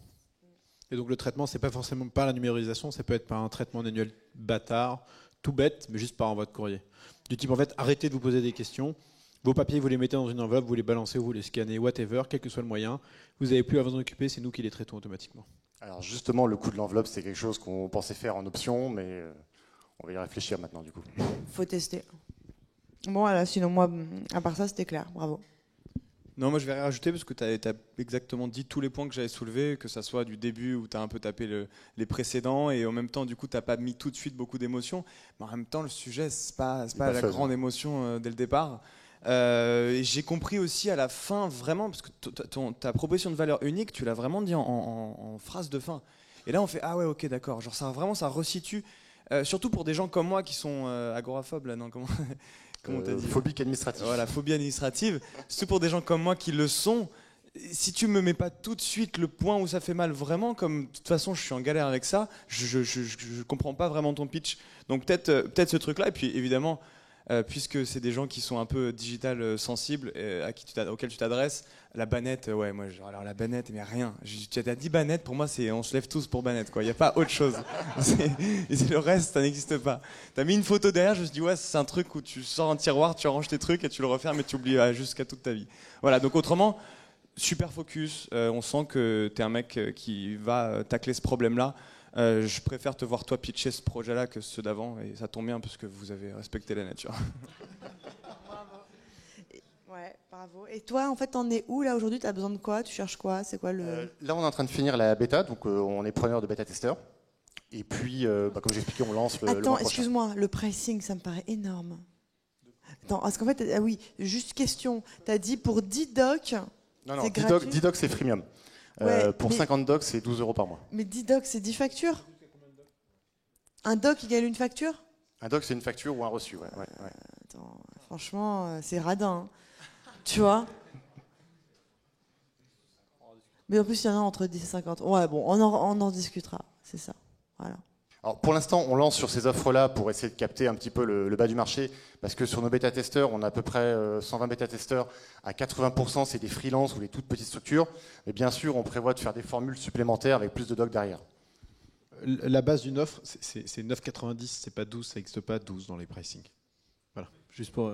Et donc le traitement, c'est pas forcément par la numérisation, ça peut être par un traitement manuel bâtard, tout bête, mais juste par envoi de courrier. Du type, en fait, arrêtez de vous poser des questions. Vos papiers, vous les mettez dans une enveloppe, vous les balancez, vous les scannez, whatever, quel que soit le moyen. Vous n'avez plus à vous en occuper, c'est nous qui les traitons automatiquement. Alors justement, le coût de l'enveloppe, c'est quelque chose qu'on pensait faire en option, mais on va y réfléchir maintenant du coup. Faut tester. Bon, voilà, sinon moi, à part ça, c'était clair. Bravo. Non, moi je vais rien rajouter parce que tu as exactement dit tous les points que j'avais soulevés, que ça soit du début où tu as un peu tapé les précédents et en même temps, du coup, tu n'as pas mis tout de suite beaucoup d'émotions. Mais en même temps, le sujet, c'est pas la grande émotion dès le départ. Et j'ai compris aussi à la fin, vraiment, parce que ta proposition de valeur unique, tu l'as vraiment dit en phrase de fin. Et là, on fait ah ouais, ok, d'accord. Genre, ça resitue, surtout pour des gens comme moi qui sont agoraphobes, là, non, comment t'as dit ? Phobique administrative. Voilà, phobie administrative. Surtout pour des gens comme moi qui le sont. Si tu me mets pas tout de suite le point où ça fait mal vraiment, comme de toute façon je suis en galère avec ça, je comprends pas vraiment ton pitch. Donc peut-être ce truc-là. Et puis évidemment, puisque c'est des gens qui sont un peu digital sensibles, auxquels tu t'adresses, la banette, ouais, moi, alors la banette, mais rien. Tu as dit banette, pour moi, on se lève tous pour banette, quoi. Il n'y a pas autre chose. Le reste, ça n'existe pas. Tu as mis une photo derrière, je me suis dit, ouais, c'est un truc où tu sors un tiroir, tu ranges tes trucs et tu le refermes et tu oublies jusqu'à toute ta vie. Voilà, donc autrement, super focus. On sent que tu es un mec qui va tacler ce problème-là. Je préfère te voir toi pitcher ce projet-là que ceux d'avant, et ça tombe bien parce que vous avez respecté la nature. Ouais, bravo. Et toi, en fait, t'en es où là aujourd'hui ? T'as besoin de quoi ? Tu cherches quoi ? C'est quoi le... Là, on est en train de finir la bêta, donc on est preneur de bêta-testeur. Et puis, comme j'expliquais, on lance le mois Attends, prochain. excuse-moi, le pricing, ça me paraît énorme. Attends, parce qu'en fait, ah oui, juste question. T'as dit pour 10 docs, Non, c'est 10 gratuit. docs, c'est freemium. Ouais, pour 50 docs, c'est 12 € par mois. Mais 10 docs, c'est 10 factures ? Un doc égale une facture ? Un doc, c'est une facture ou un reçu, ouais. Attends, franchement, c'est radin. Hein. Tu vois ? Mais en plus, il y en a entre 10 et 50. Ouais, bon, on en discutera. C'est ça. Voilà. Alors, pour l'instant, on lance sur ces offres-là pour essayer de capter un petit peu le bas du marché, parce que sur nos bêta-testeurs, on a à peu près 120 bêta-testeurs. À 80%, c'est des freelances ou des toutes petites structures. Mais bien sûr, on prévoit de faire des formules supplémentaires avec plus de docs derrière. La base d'une offre, c'est 9,90, c'est pas 12, ça n'existe pas 12 dans les pricing. Voilà, juste pour...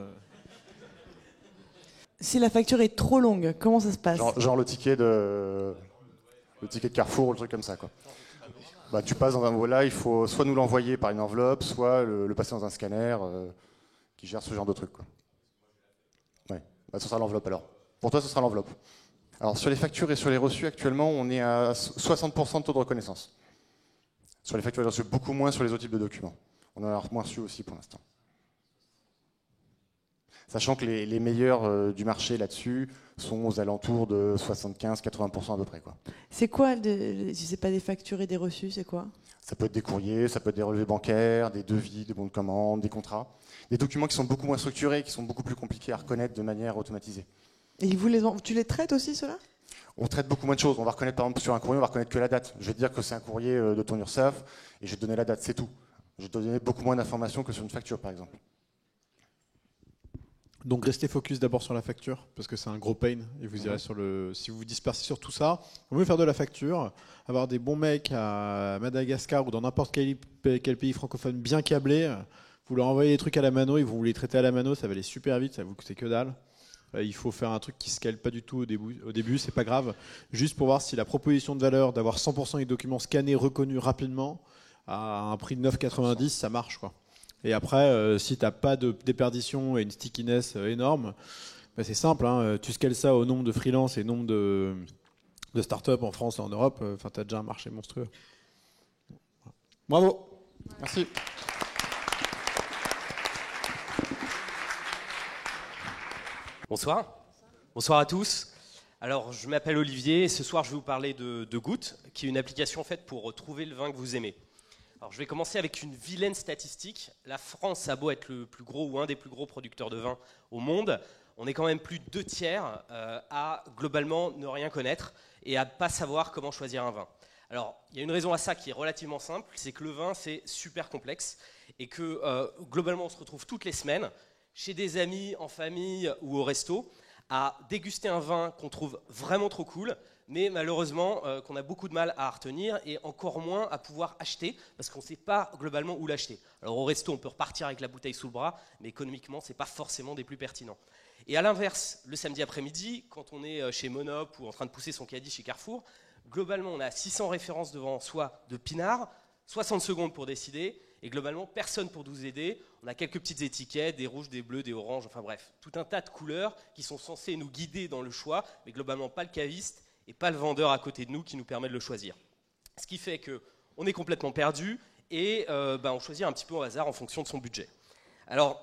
Si la facture est trop longue, comment ça se passe ? Genre le ticket de Carrefour ou le truc comme ça, quoi. Bah, tu passes dans un voilà, il faut soit nous l'envoyer par une enveloppe, soit le passer dans un scanner qui gère ce genre de truc, quoi. Ouais, bah, ce sera l'enveloppe alors. Pour toi, ce sera l'enveloppe. Alors sur les factures et sur les reçus, actuellement, on est à 60% de taux de reconnaissance. Sur les factures et les reçus, beaucoup moins sur les autres types de documents. On en a moins reçu aussi pour l'instant. Sachant que les meilleurs du marché là-dessus sont aux alentours de 75-80% à peu près, quoi. C'est quoi, si c'est pas des factures et des reçus, c'est quoi ? Ça peut être des courriers, ça peut être des relevés bancaires, des devis, des bons de commande, des contrats. Des documents qui sont beaucoup moins structurés, qui sont beaucoup plus compliqués à reconnaître de manière automatisée. Et tu les traites aussi, ceux-là ? On traite beaucoup moins de choses. On va reconnaître, par exemple, sur un courrier, on va reconnaître que la date. Je vais te dire que c'est un courrier de ton URSSAF et je vais te donner la date, c'est tout. Je vais te donner beaucoup moins d'informations que sur une facture, par exemple. Donc restez focus d'abord sur la facture, parce que c'est un gros pain, et vous irez si vous vous dispersez sur tout ça, vous mieux faire de la facture, avoir des bons mecs à Madagascar ou dans n'importe quel pays francophone bien câblé, vous leur envoyez des trucs à la mano, ils vont vous les traiter à la mano, ça va aller super vite, ça va vous coûter que dalle. Il faut faire un truc qui se cale pas du tout au début, c'est pas grave, juste pour voir si la proposition de valeur d'avoir 100% des documents scannés, reconnus rapidement, à un prix de 9,90, ça marche, quoi. Et après, si tu n'as pas de déperdition et une stickiness énorme, bah c'est simple, hein, tu scales ça au nombre de freelance et nombre de startups en France et en Europe, tu as déjà un marché monstrueux. Bravo. Merci. Bonsoir. Bonsoir à tous. Alors, je m'appelle Olivier et ce soir, je vais vous parler de Goutte, qui est une application faite pour trouver le vin que vous aimez. Alors, je vais commencer avec une vilaine statistique. La France a beau être le plus gros ou un des plus gros producteurs de vin au monde, on est quand même plus de 2/3 à globalement ne rien connaître et à pas savoir comment choisir un vin. Alors, il y a une raison à ça qui est relativement simple, c'est que le vin, c'est super complexe et que globalement, on se retrouve toutes les semaines chez des amis, en famille ou au resto, à déguster un vin qu'on trouve vraiment trop cool, mais malheureusement qu'on a beaucoup de mal à retenir et encore moins à pouvoir acheter parce qu'on ne sait pas globalement où l'acheter. Alors au resto, on peut repartir avec la bouteille sous le bras, mais économiquement, ce n'est pas forcément des plus pertinents. Et à l'inverse, le samedi après-midi, quand on est chez Monop ou en train de pousser son caddie chez Carrefour, globalement, on a 600 références devant soi de pinard, 60 secondes pour décider, et globalement, personne pour nous aider. On a quelques petites étiquettes, des rouges, des bleus, des oranges, enfin bref, tout un tas de couleurs qui sont censées nous guider dans le choix, mais globalement pas le caviste et pas le vendeur à côté de nous qui nous permet de le choisir. Ce qui fait qu'on est complètement perdu et on choisit un petit peu au hasard en fonction de son budget. Alors,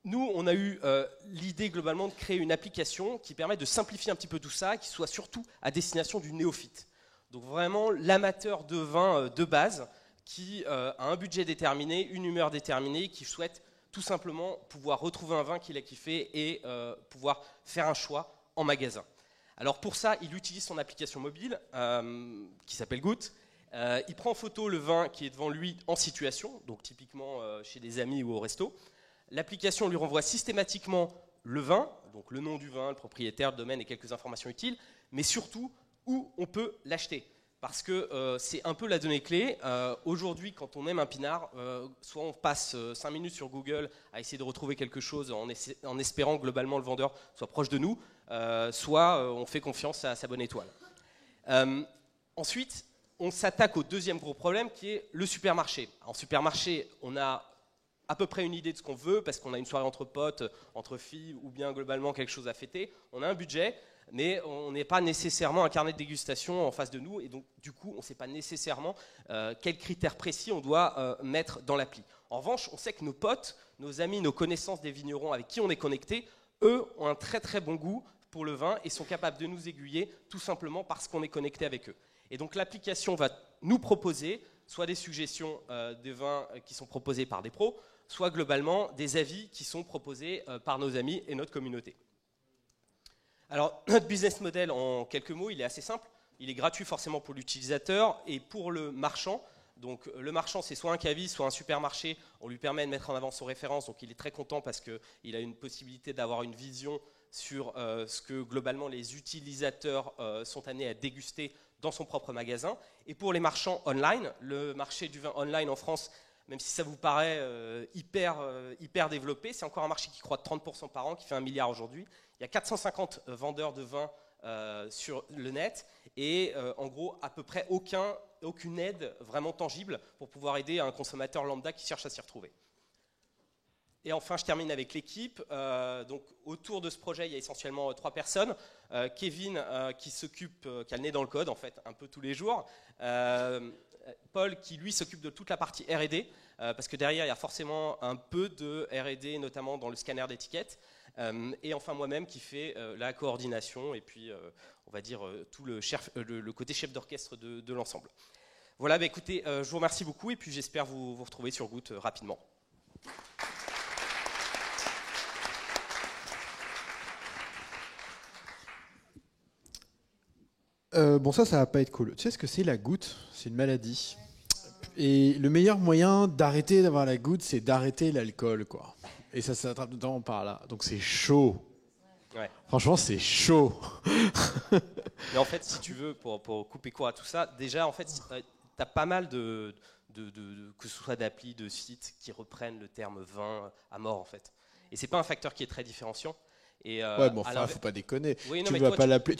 nous, on a eu l'idée globalement de créer une application qui permet de simplifier un petit peu tout ça, qui soit surtout à destination du néophyte. Donc vraiment l'amateur de vin de base qui a un budget déterminé, une humeur déterminée, qui souhaite tout simplement pouvoir retrouver un vin qu'il a kiffé et pouvoir faire un choix en magasin. Alors pour ça, il utilise son application mobile qui s'appelle Goutte. Il prend en photo le vin qui est devant lui en situation, donc typiquement chez des amis ou au resto. L'application lui renvoie systématiquement le vin, donc le nom du vin, le propriétaire, le domaine et quelques informations utiles, mais surtout où on peut l'acheter. Parce que c'est un peu la donnée clé. Aujourd'hui, quand on aime un pinard, soit on passe 5 minutes sur Google à essayer de retrouver quelque chose en espérant que globalement le vendeur soit proche de nous, soit on fait confiance à sa bonne étoile. Ensuite, on s'attaque au deuxième gros problème qui est le supermarché. En supermarché, on a à peu près une idée de ce qu'on veut parce qu'on a une soirée entre potes, entre filles ou bien globalement quelque chose à fêter. On a un budget, mais on n'est pas nécessairement un carnet de dégustation en face de nous et donc du coup on ne sait pas nécessairement quels critères précis on doit mettre dans l'appli. En revanche, on sait que nos potes, nos amis, nos connaissances des vignerons avec qui on est connecté, eux ont un très très bon goût pour le vin et sont capables de nous aiguiller tout simplement parce qu'on est connecté avec eux. Et donc l'application va nous proposer soit des suggestions de vins qui sont proposés par des pros, soit globalement des avis qui sont proposés par nos amis et notre communauté. Alors, notre business model, en quelques mots, il est assez simple. Il est gratuit forcément pour l'utilisateur et pour le marchand. Donc, le marchand, c'est soit un caviste, soit un supermarché. On lui permet de mettre en avant son référence. Donc, il est très content parce qu'il a une possibilité d'avoir une vision sur ce que, globalement, les utilisateurs sont amenés à déguster dans son propre magasin. Et pour les marchands online, le marché du vin online en France, même si ça vous paraît hyper développé, c'est encore un marché qui croît de 30% par an, qui fait 1 milliard aujourd'hui. Il y a 450 vendeurs de vin sur le net et en gros à peu près aucune aide vraiment tangible pour pouvoir aider un consommateur lambda qui cherche à s'y retrouver. Et enfin, je termine avec l'équipe. Donc, autour de ce projet, il y a essentiellement 3 personnes. Kevin, qui a le nez dans le code, en fait, un peu tous les jours. Paul, qui lui s'occupe de toute la partie R&D, parce que derrière, il y a forcément un peu de R&D, notamment dans le scanner d'étiquettes. Et enfin, moi-même, qui fait la coordination et puis, on va dire, tout le côté chef d'orchestre de l'ensemble. Voilà, bah, écoutez, je vous remercie beaucoup et puis j'espère vous retrouver sur Goutte rapidement. Bon, ça va pas être cool. Tu sais ce que c'est la goutte? C'est une maladie. Et le meilleur moyen d'arrêter d'avoir la goutte, c'est d'arrêter l'alcool, quoi. Et ça s'attrape notamment par là. Donc c'est chaud. Ouais. Franchement, c'est chaud. Mais en fait, si tu veux, pour couper court à tout ça, déjà, en fait, tu as pas mal que ce soit d'applis, de sites qui reprennent le terme vin à mort, en fait. Et c'est pas un facteur qui est très différenciant. Et, ouais, bon, enfin, faut pas déconner. Oui, non, tu mais vas toi, pas l'appeler,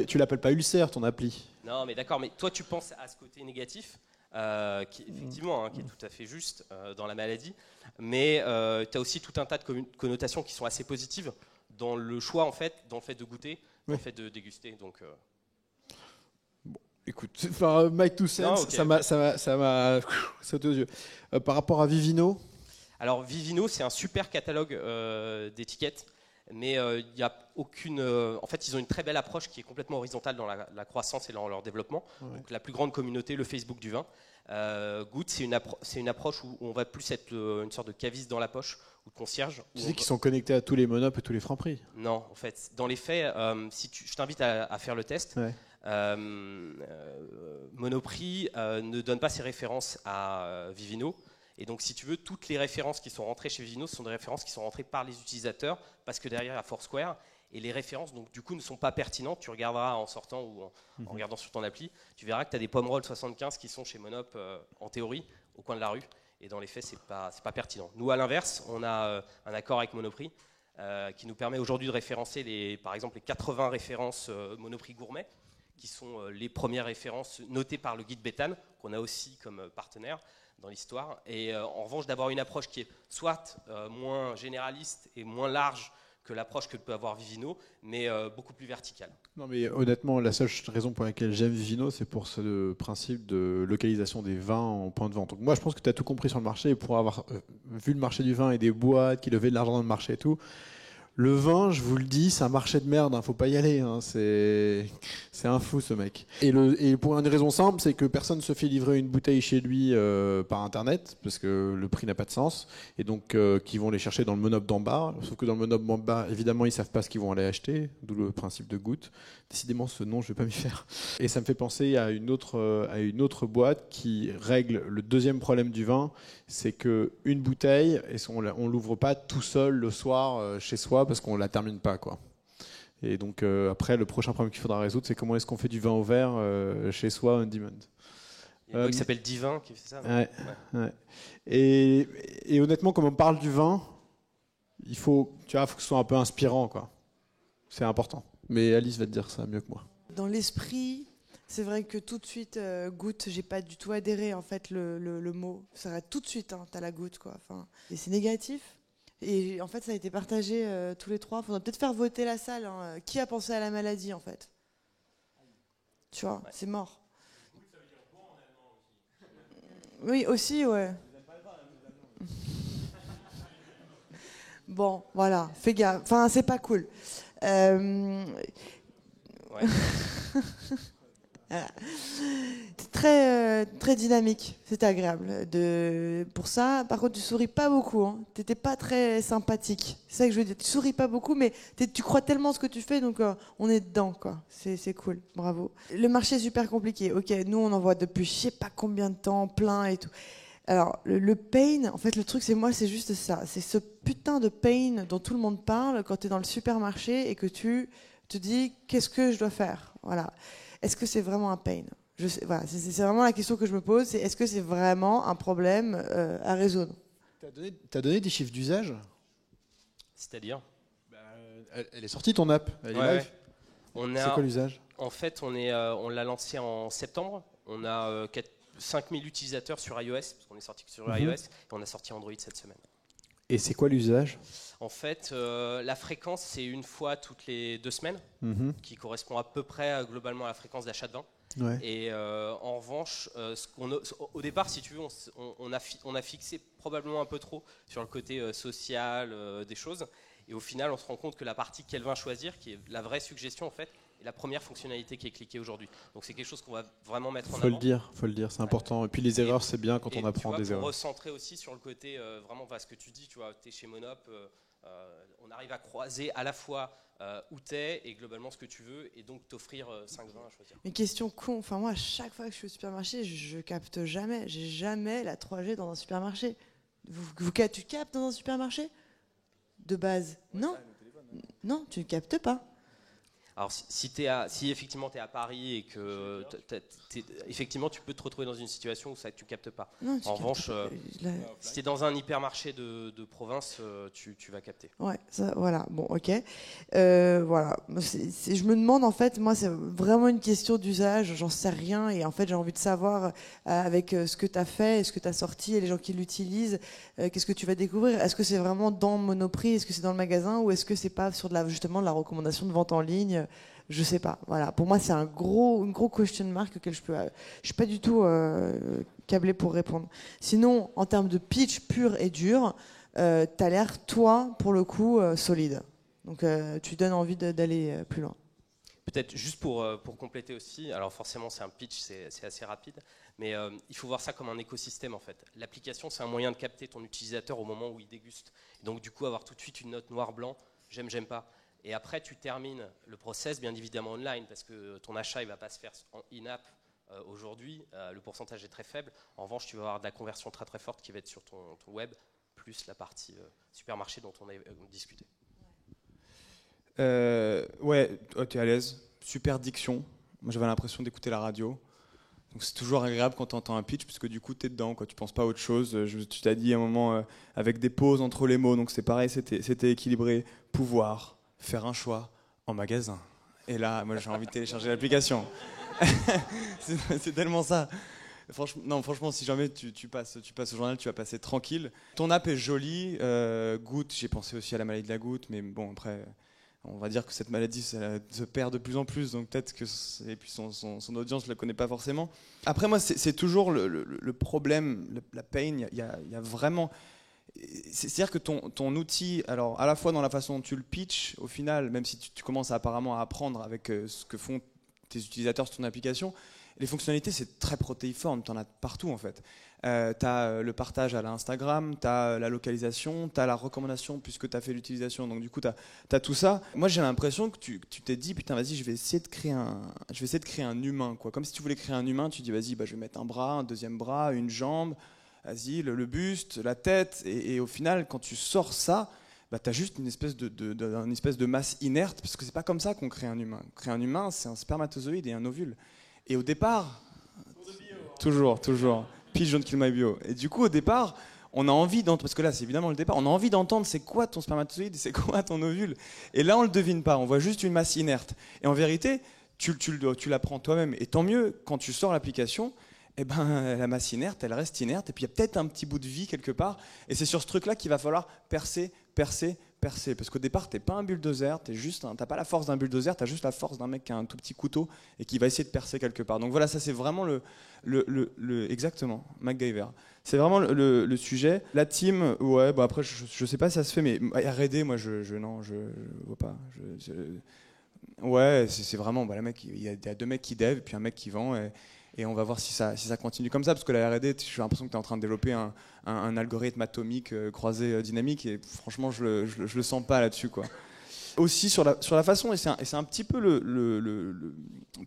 tu l'appelles pas ulcère ton appli. Non, mais d'accord, mais toi, tu penses à ce côté négatif, qui effectivement, qui est tout à fait juste dans la maladie, mais tu as aussi tout un tas de connotations qui sont assez positives dans le choix, en fait, dans le fait de goûter, dans le fait de déguster. Donc, bon, écoute, enfin, Mike Toussaint, okay. ça m'a sauté aux yeux. Par rapport à Vivino. Alors Vivino, c'est un super catalogue d'étiquettes, mais il n'y a aucune. En fait, ils ont une très belle approche qui est complètement horizontale dans la croissance et dans leur développement. Ouais. Donc la plus grande communauté, le Facebook du vin. Goutte, c'est une approche où on va plus être une sorte de caviste dans la poche ou de concierge. Tu sais qu'ils sont connectés à tous les Monop et tous les Franprix. Non, en fait, dans les faits, je t'invite à faire le test. Ouais. Monoprix ne donne pas ses références à Vivino. Et donc, si tu veux, toutes les références qui sont rentrées chez Vivino, ce sont des références qui sont rentrées par les utilisateurs, parce que derrière, il y a Foursquare. Et les références, donc, du coup, ne sont pas pertinentes. Tu regarderas en sortant ou en regardant sur ton appli, tu verras que tu as des Pomerol 75 qui sont chez Monop, en théorie, au coin de la rue. Et dans les faits, c'est pas pertinent. Nous, à l'inverse, on a un accord avec Monoprix qui nous permet aujourd'hui de référencer, par exemple, les 80 références Monoprix Gourmet, qui sont les premières références notées par le guide Béthane, qu'on a aussi comme partenaire dans l'histoire. Et en revanche, d'avoir une approche qui est soit moins généraliste et moins large que l'approche que peut avoir Vivino, mais beaucoup plus verticale. Non, mais honnêtement, la seule raison pour laquelle j'aime Vivino, c'est pour ce principe de localisation des vins en point de vente. Donc moi, je pense que tu as tout compris sur le marché, et pour avoir vu le marché du vin et des boîtes qui levaient de l'argent dans le marché et tout, le vin, je vous le dis, c'est un marché de merde, faut pas y aller, c'est un fou ce mec. Et pour une raison simple, c'est que personne ne se fait livrer une bouteille chez lui par internet, parce que le prix n'a pas de sens, et donc qu'ils vont les chercher dans le Monop d'en bas, sauf que dans le Monop d'en bas, évidemment, ils savent pas ce qu'ils vont aller acheter, d'où le principe de goutte. Décidément, ce nom, je vais pas m'y faire. Et ça me fait penser à une autre boîte qui règle le deuxième problème du vin, c'est que une bouteille, on l'ouvre pas tout seul le soir chez soi parce qu'on la termine pas, quoi. Et donc après, le prochain problème qu'il faudra résoudre, c'est comment est-ce qu'on fait du vin au verre chez soi on demand. Il y a un qui s'appelle Divin qui fait ça. Ouais. Et honnêtement, comme on parle du vin, il faut que ce soit un peu inspirant, quoi. C'est important. Mais Alice va te dire ça mieux que moi. Dans l'esprit, c'est vrai que tout de suite, goutte, j'ai pas du tout adhéré en fait le mot. Ça arrête tout de suite, t'as la goutte, quoi. Enfin, et c'est négatif. Et en fait, ça a été partagé tous les trois. Faudrait peut-être faire voter la salle. Hein. Qui a pensé à la maladie, en fait? Tu vois, c'est mort. Oui, aussi, ouais. Bon, voilà, fais gaffe. Enfin, c'est pas cool. Ouais. Très dynamique, c'est agréable. Pour ça, par contre, tu souris pas beaucoup. Hein. T'étais pas très sympathique. C'est ça que je veux dire. Tu souris pas beaucoup, mais tu crois tellement ce que tu fais, donc on est dedans, quoi. C'est cool, bravo. Le marché est super compliqué. Ok, nous on en voit depuis je sais pas combien de temps, plein et tout. Alors, le pain, en fait, le truc, c'est juste ça. C'est ce putain de pain dont tout le monde parle quand tu es dans le supermarché et que tu te dis, qu'est-ce que je dois faire? Voilà. Est-ce que c'est vraiment un pain? Voilà, c'est vraiment la question que je me pose. C'est est-ce que c'est vraiment un problème à résoudre? T'as donné des chiffres d'usage? C'est-à-dire? Elle est sortie, ton app? Elle est live? C'est quoi l'usage? En fait, on l'a lancé en septembre. On a 5000 utilisateurs sur iOS, parce qu'on est sorti sur iOS, et on a sorti Android cette semaine. Et c'est quoi l'usage? En fait, la fréquence, c'est une fois toutes les 2 semaines, qui correspond à peu près globalement à la fréquence d'achat de vin. Ouais. Et en revanche, au départ, si tu veux, on a fixé probablement un peu trop sur le côté social des choses. Et au final, on se rend compte que la partie quel vin choisir, qui est la vraie suggestion en fait, est la première fonctionnalité qui est cliquée aujourd'hui. Donc c'est quelque chose qu'on va vraiment mettre en avant. Faut le dire, c'est important. Et puis les erreurs, c'est bien quand on apprend des erreurs. Pour recentrer aussi sur le côté vraiment, ce que tu dis, tu vois, t'es chez Monop, on arrive à croiser à la fois où t'es et globalement ce que tu veux, et donc t'offrir 5 vins à choisir. Une question con, enfin moi à chaque fois que je suis au supermarché, je capte jamais, j'ai jamais la 3G dans un supermarché. Tu captes dans un supermarché? de base. Non, non, tu ne captes pas. Alors si effectivement tu es à Paris et que effectivement tu peux te retrouver dans une situation où tu captes pas. Non, en revanche, si tu es dans un hypermarché de province, tu vas capter. Ouais, ça, voilà, bon, ok. Voilà, je me demande en fait, moi c'est vraiment une question d'usage, j'en sais rien et en fait j'ai envie de savoir avec ce que tu as fait, ce que tu as sorti et les gens qui l'utilisent, qu'est-ce que tu vas découvrir. Est-ce que c'est vraiment dans Monoprix, est-ce que c'est dans le magasin ou est-ce que c'est pas sur justement de la recommandation de vente en ligne? Je sais pas. Voilà. Pour moi, c'est un gros question mark auquel je suis pas du tout câblé pour répondre. Sinon, en termes de pitch pur et dur, t'as l'air, toi, pour le coup, solide. Donc, tu donnes envie d'aller plus loin. Peut-être juste pour compléter aussi, alors forcément c'est un pitch, c'est assez rapide, mais il faut voir ça comme un écosystème en fait. L'application, c'est un moyen de capter ton utilisateur au moment où il déguste. Et donc du coup, avoir tout de suite une note noir-blanc, j'aime pas. Et après, tu termines le process, bien évidemment online, parce que ton achat, il ne va pas se faire en in-app aujourd'hui. Le pourcentage est très faible. En revanche, tu vas avoir de la conversion très très forte qui va être sur ton web, plus la partie supermarché dont on a discuté. Ouais, tu es à l'aise. Super diction. Moi, j'avais l'impression d'écouter la radio. Donc, c'est toujours agréable quand tu entends un pitch, puisque du coup, tu es dedans, quoi. Tu ne penses pas à autre chose. Tu t'as dit à un moment, avec des pauses entre les mots, donc c'est pareil, c'était équilibré. Pouvoir faire un choix en magasin. Et là, moi, j'ai envie de télécharger l'application. c'est tellement ça. Franchement, si jamais tu passes au journal, tu vas passer tranquille. Ton app est jolie. Goutte, j'ai pensé aussi à la maladie de la goutte, mais bon, après, on va dire que cette maladie se perd de plus en plus, donc peut-être que et puis son audience ne la connaît pas forcément. Après, moi, c'est toujours le problème, la pain. Il y a vraiment. C'est-à-dire que ton outil, alors à la fois dans la façon dont tu le pitches, au final, même si tu commences apparemment à apprendre avec ce que font tes utilisateurs sur ton application, les fonctionnalités c'est très protéiforme, tu en as partout en fait. Tu as le partage à l'Instagram, tu as la localisation, tu as la recommandation puisque tu as fait l'utilisation, donc du coup tu as tout ça. Moi j'ai l'impression que tu t'es dit, putain vas-y je vais essayer de créer un humain, quoi. Comme si tu voulais créer un humain, tu dis vas-y je vais mettre un bras, un deuxième bras, une jambe, vas-y, le buste, la tête, et au final, quand tu sors ça, tu as juste une espèce de masse inerte, parce que c'est pas comme ça qu'on crée un humain. Créer un humain, c'est un spermatozoïde et un ovule. Et au départ, toujours, pitch don't kill my bio. Et du coup, au départ, on a envie d'entendre, parce que là, c'est évidemment le départ, on a envie d'entendre c'est quoi ton spermatozoïde, c'est quoi ton ovule. Et là, on le devine pas, on voit juste une masse inerte. Et en vérité, tu l'apprends toi-même. Et tant mieux, quand tu sors l'application, eh ben, la masse inerte, elle reste inerte, et puis il y a peut-être un petit bout de vie quelque part, et c'est sur ce truc-là qu'il va falloir percer, parce qu'au départ, t'es pas un bulldozer, t'as pas la force d'un bulldozer, t'as juste la force d'un mec qui a un tout petit couteau, et qui va essayer de percer quelque part. Donc voilà, ça c'est vraiment exactement, MacGyver. C'est vraiment le sujet. La team, ouais, bah après, je sais pas si ça se fait, mais R&D, moi, je vois pas. Ouais, c'est vraiment, bah, le mec, il y a deux mecs qui dev, et puis un mec qui vend, et on va voir si ça continue comme ça, parce que la R&D, j'ai l'impression que tu es en train de développer un algorithme atomique croisé dynamique, et franchement, je le sens pas là-dessus, quoi. Aussi sur la façon, et c'est un petit peu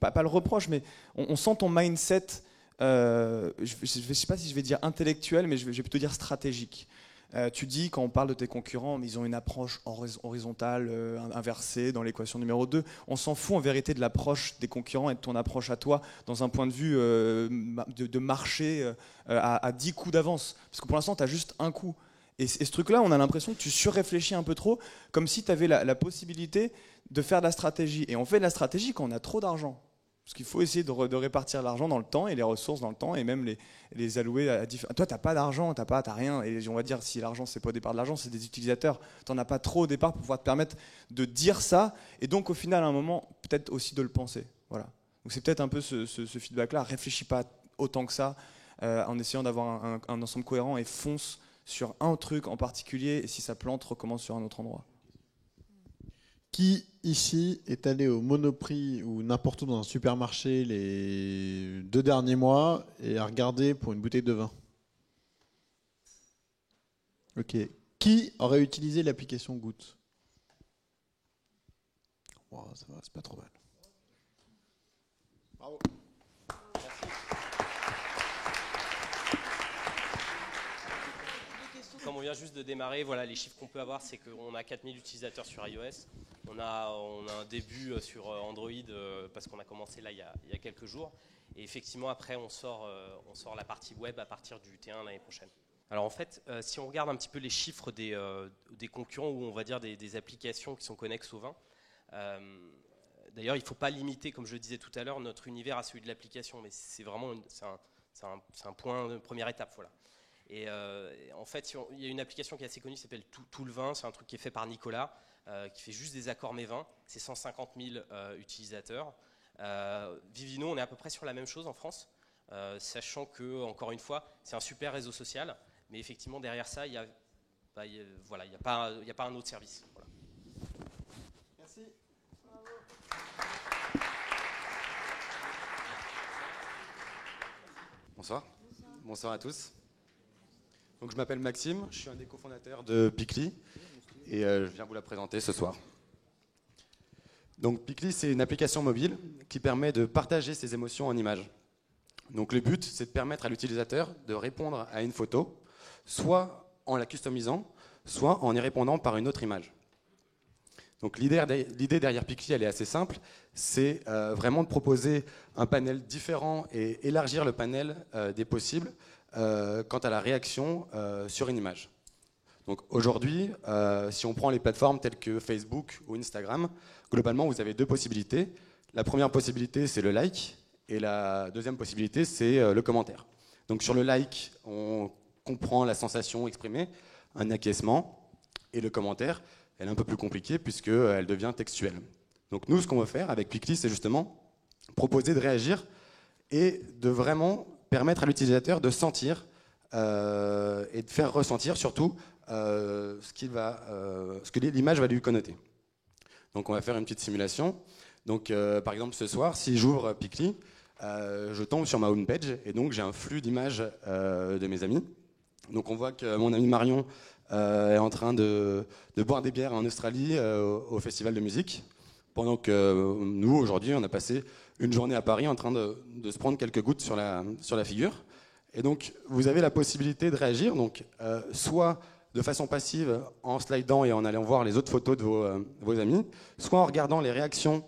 pas le reproche, mais on sent ton mindset, je sais pas si je vais dire intellectuel, mais je vais plutôt dire stratégique. Tu dis, quand on parle de tes concurrents, mais ils ont une approche horizontale, inversée dans l'équation numéro 2. On s'en fout en vérité de l'approche des concurrents et de ton approche à toi dans un point de vue de marché à 10 coups d'avance. Parce que pour l'instant, tu as juste un coup. Et ce truc-là, on a l'impression que tu surréfléchis un peu trop, comme si tu avais la possibilité de faire de la stratégie. Et on fait de la stratégie quand on a trop d'argent. Parce qu'il faut essayer de répartir l'argent dans le temps et les ressources dans le temps et même les allouer à différents. Toi, t'as pas d'argent, t'as rien. Et on va dire, si l'argent, c'est pas au départ de l'argent, c'est des utilisateurs. T'en as pas trop au départ pour pouvoir te permettre de dire ça. Et donc, au final, à un moment, peut-être aussi de le penser. Voilà. Donc, c'est peut-être un peu ce feedback-là. Réfléchis pas autant que ça en essayant d'avoir un ensemble cohérent et fonce sur un truc en particulier. Et si ça plante, recommence sur un autre endroit. Qui ici est allé au Monoprix ou n'importe où dans un supermarché les 2 derniers mois et a regardé pour une bouteille de vin? Ok. Qui aurait utilisé l'application Goutte? Wow, ça va, c'est pas trop mal. Bravo. Comme on vient juste de démarrer. Voilà, les chiffres qu'on peut avoir, c'est qu'on a 4000 utilisateurs sur iOS. On a un début sur Android parce qu'on a commencé là il y a quelques jours. Et effectivement, après, on sort la partie web à partir du T1 l'année prochaine. Alors en fait, si on regarde un petit peu les chiffres des concurrents ou on va dire des applications qui sont connexes au 20, d'ailleurs, il ne faut pas limiter, comme je le disais tout à l'heure, notre univers à celui de l'application, mais c'est vraiment un point de première étape. Voilà. Et en fait, il y a une application qui est assez connue qui s'appelle Tout le 20, c'est un truc qui est fait par Nicolas, qui fait juste des accords mes 20, c'est 150 000 utilisateurs. Vivino, on est à peu près sur la même chose en France, sachant que, encore une fois, c'est un super réseau social, mais effectivement, derrière ça, il n'y a pas un autre service. Voilà. Merci. Bonsoir. Bonsoir à tous. Donc, je m'appelle Maxime, je suis un des cofondateurs de Picly et je viens vous la présenter ce soir. Donc Picly, c'est une application mobile qui permet de partager ses émotions en images. Donc le but, c'est de permettre à l'utilisateur de répondre à une photo, soit en la customisant, soit en y répondant par une autre image. Donc l'idée derrière Picly, elle est assez simple, c'est vraiment de proposer un panel différent et élargir le panel des possibles quant à la réaction sur une image. Donc aujourd'hui, si on prend les plateformes telles que Facebook ou Instagram, globalement vous avez deux possibilités. La première possibilité, c'est le like, et la deuxième possibilité, c'est le commentaire. Donc sur le like, on comprend la sensation exprimée, un acquiescement, et le commentaire, elle est un peu plus compliquée puisqu'elle devient textuelle. Donc nous, ce qu'on veut faire avec Picly, c'est justement proposer de réagir et de vraiment permettre à l'utilisateur de sentir et de faire ressentir surtout ce que l'image va lui connoter. Donc on va faire une petite simulation. Donc par exemple ce soir, si j'ouvre Picly, je tombe sur ma homepage et donc j'ai un flux d'images de mes amis. Donc on voit que mon ami Marion est en train de boire des bières en Australie au festival de musique, pendant que nous aujourd'hui on a passé une journée à Paris en train de se prendre quelques gouttes sur la figure. Et donc vous avez la possibilité de réagir, donc soit de façon passive en slidant et en allant voir les autres photos de vos amis, soit en regardant les réactions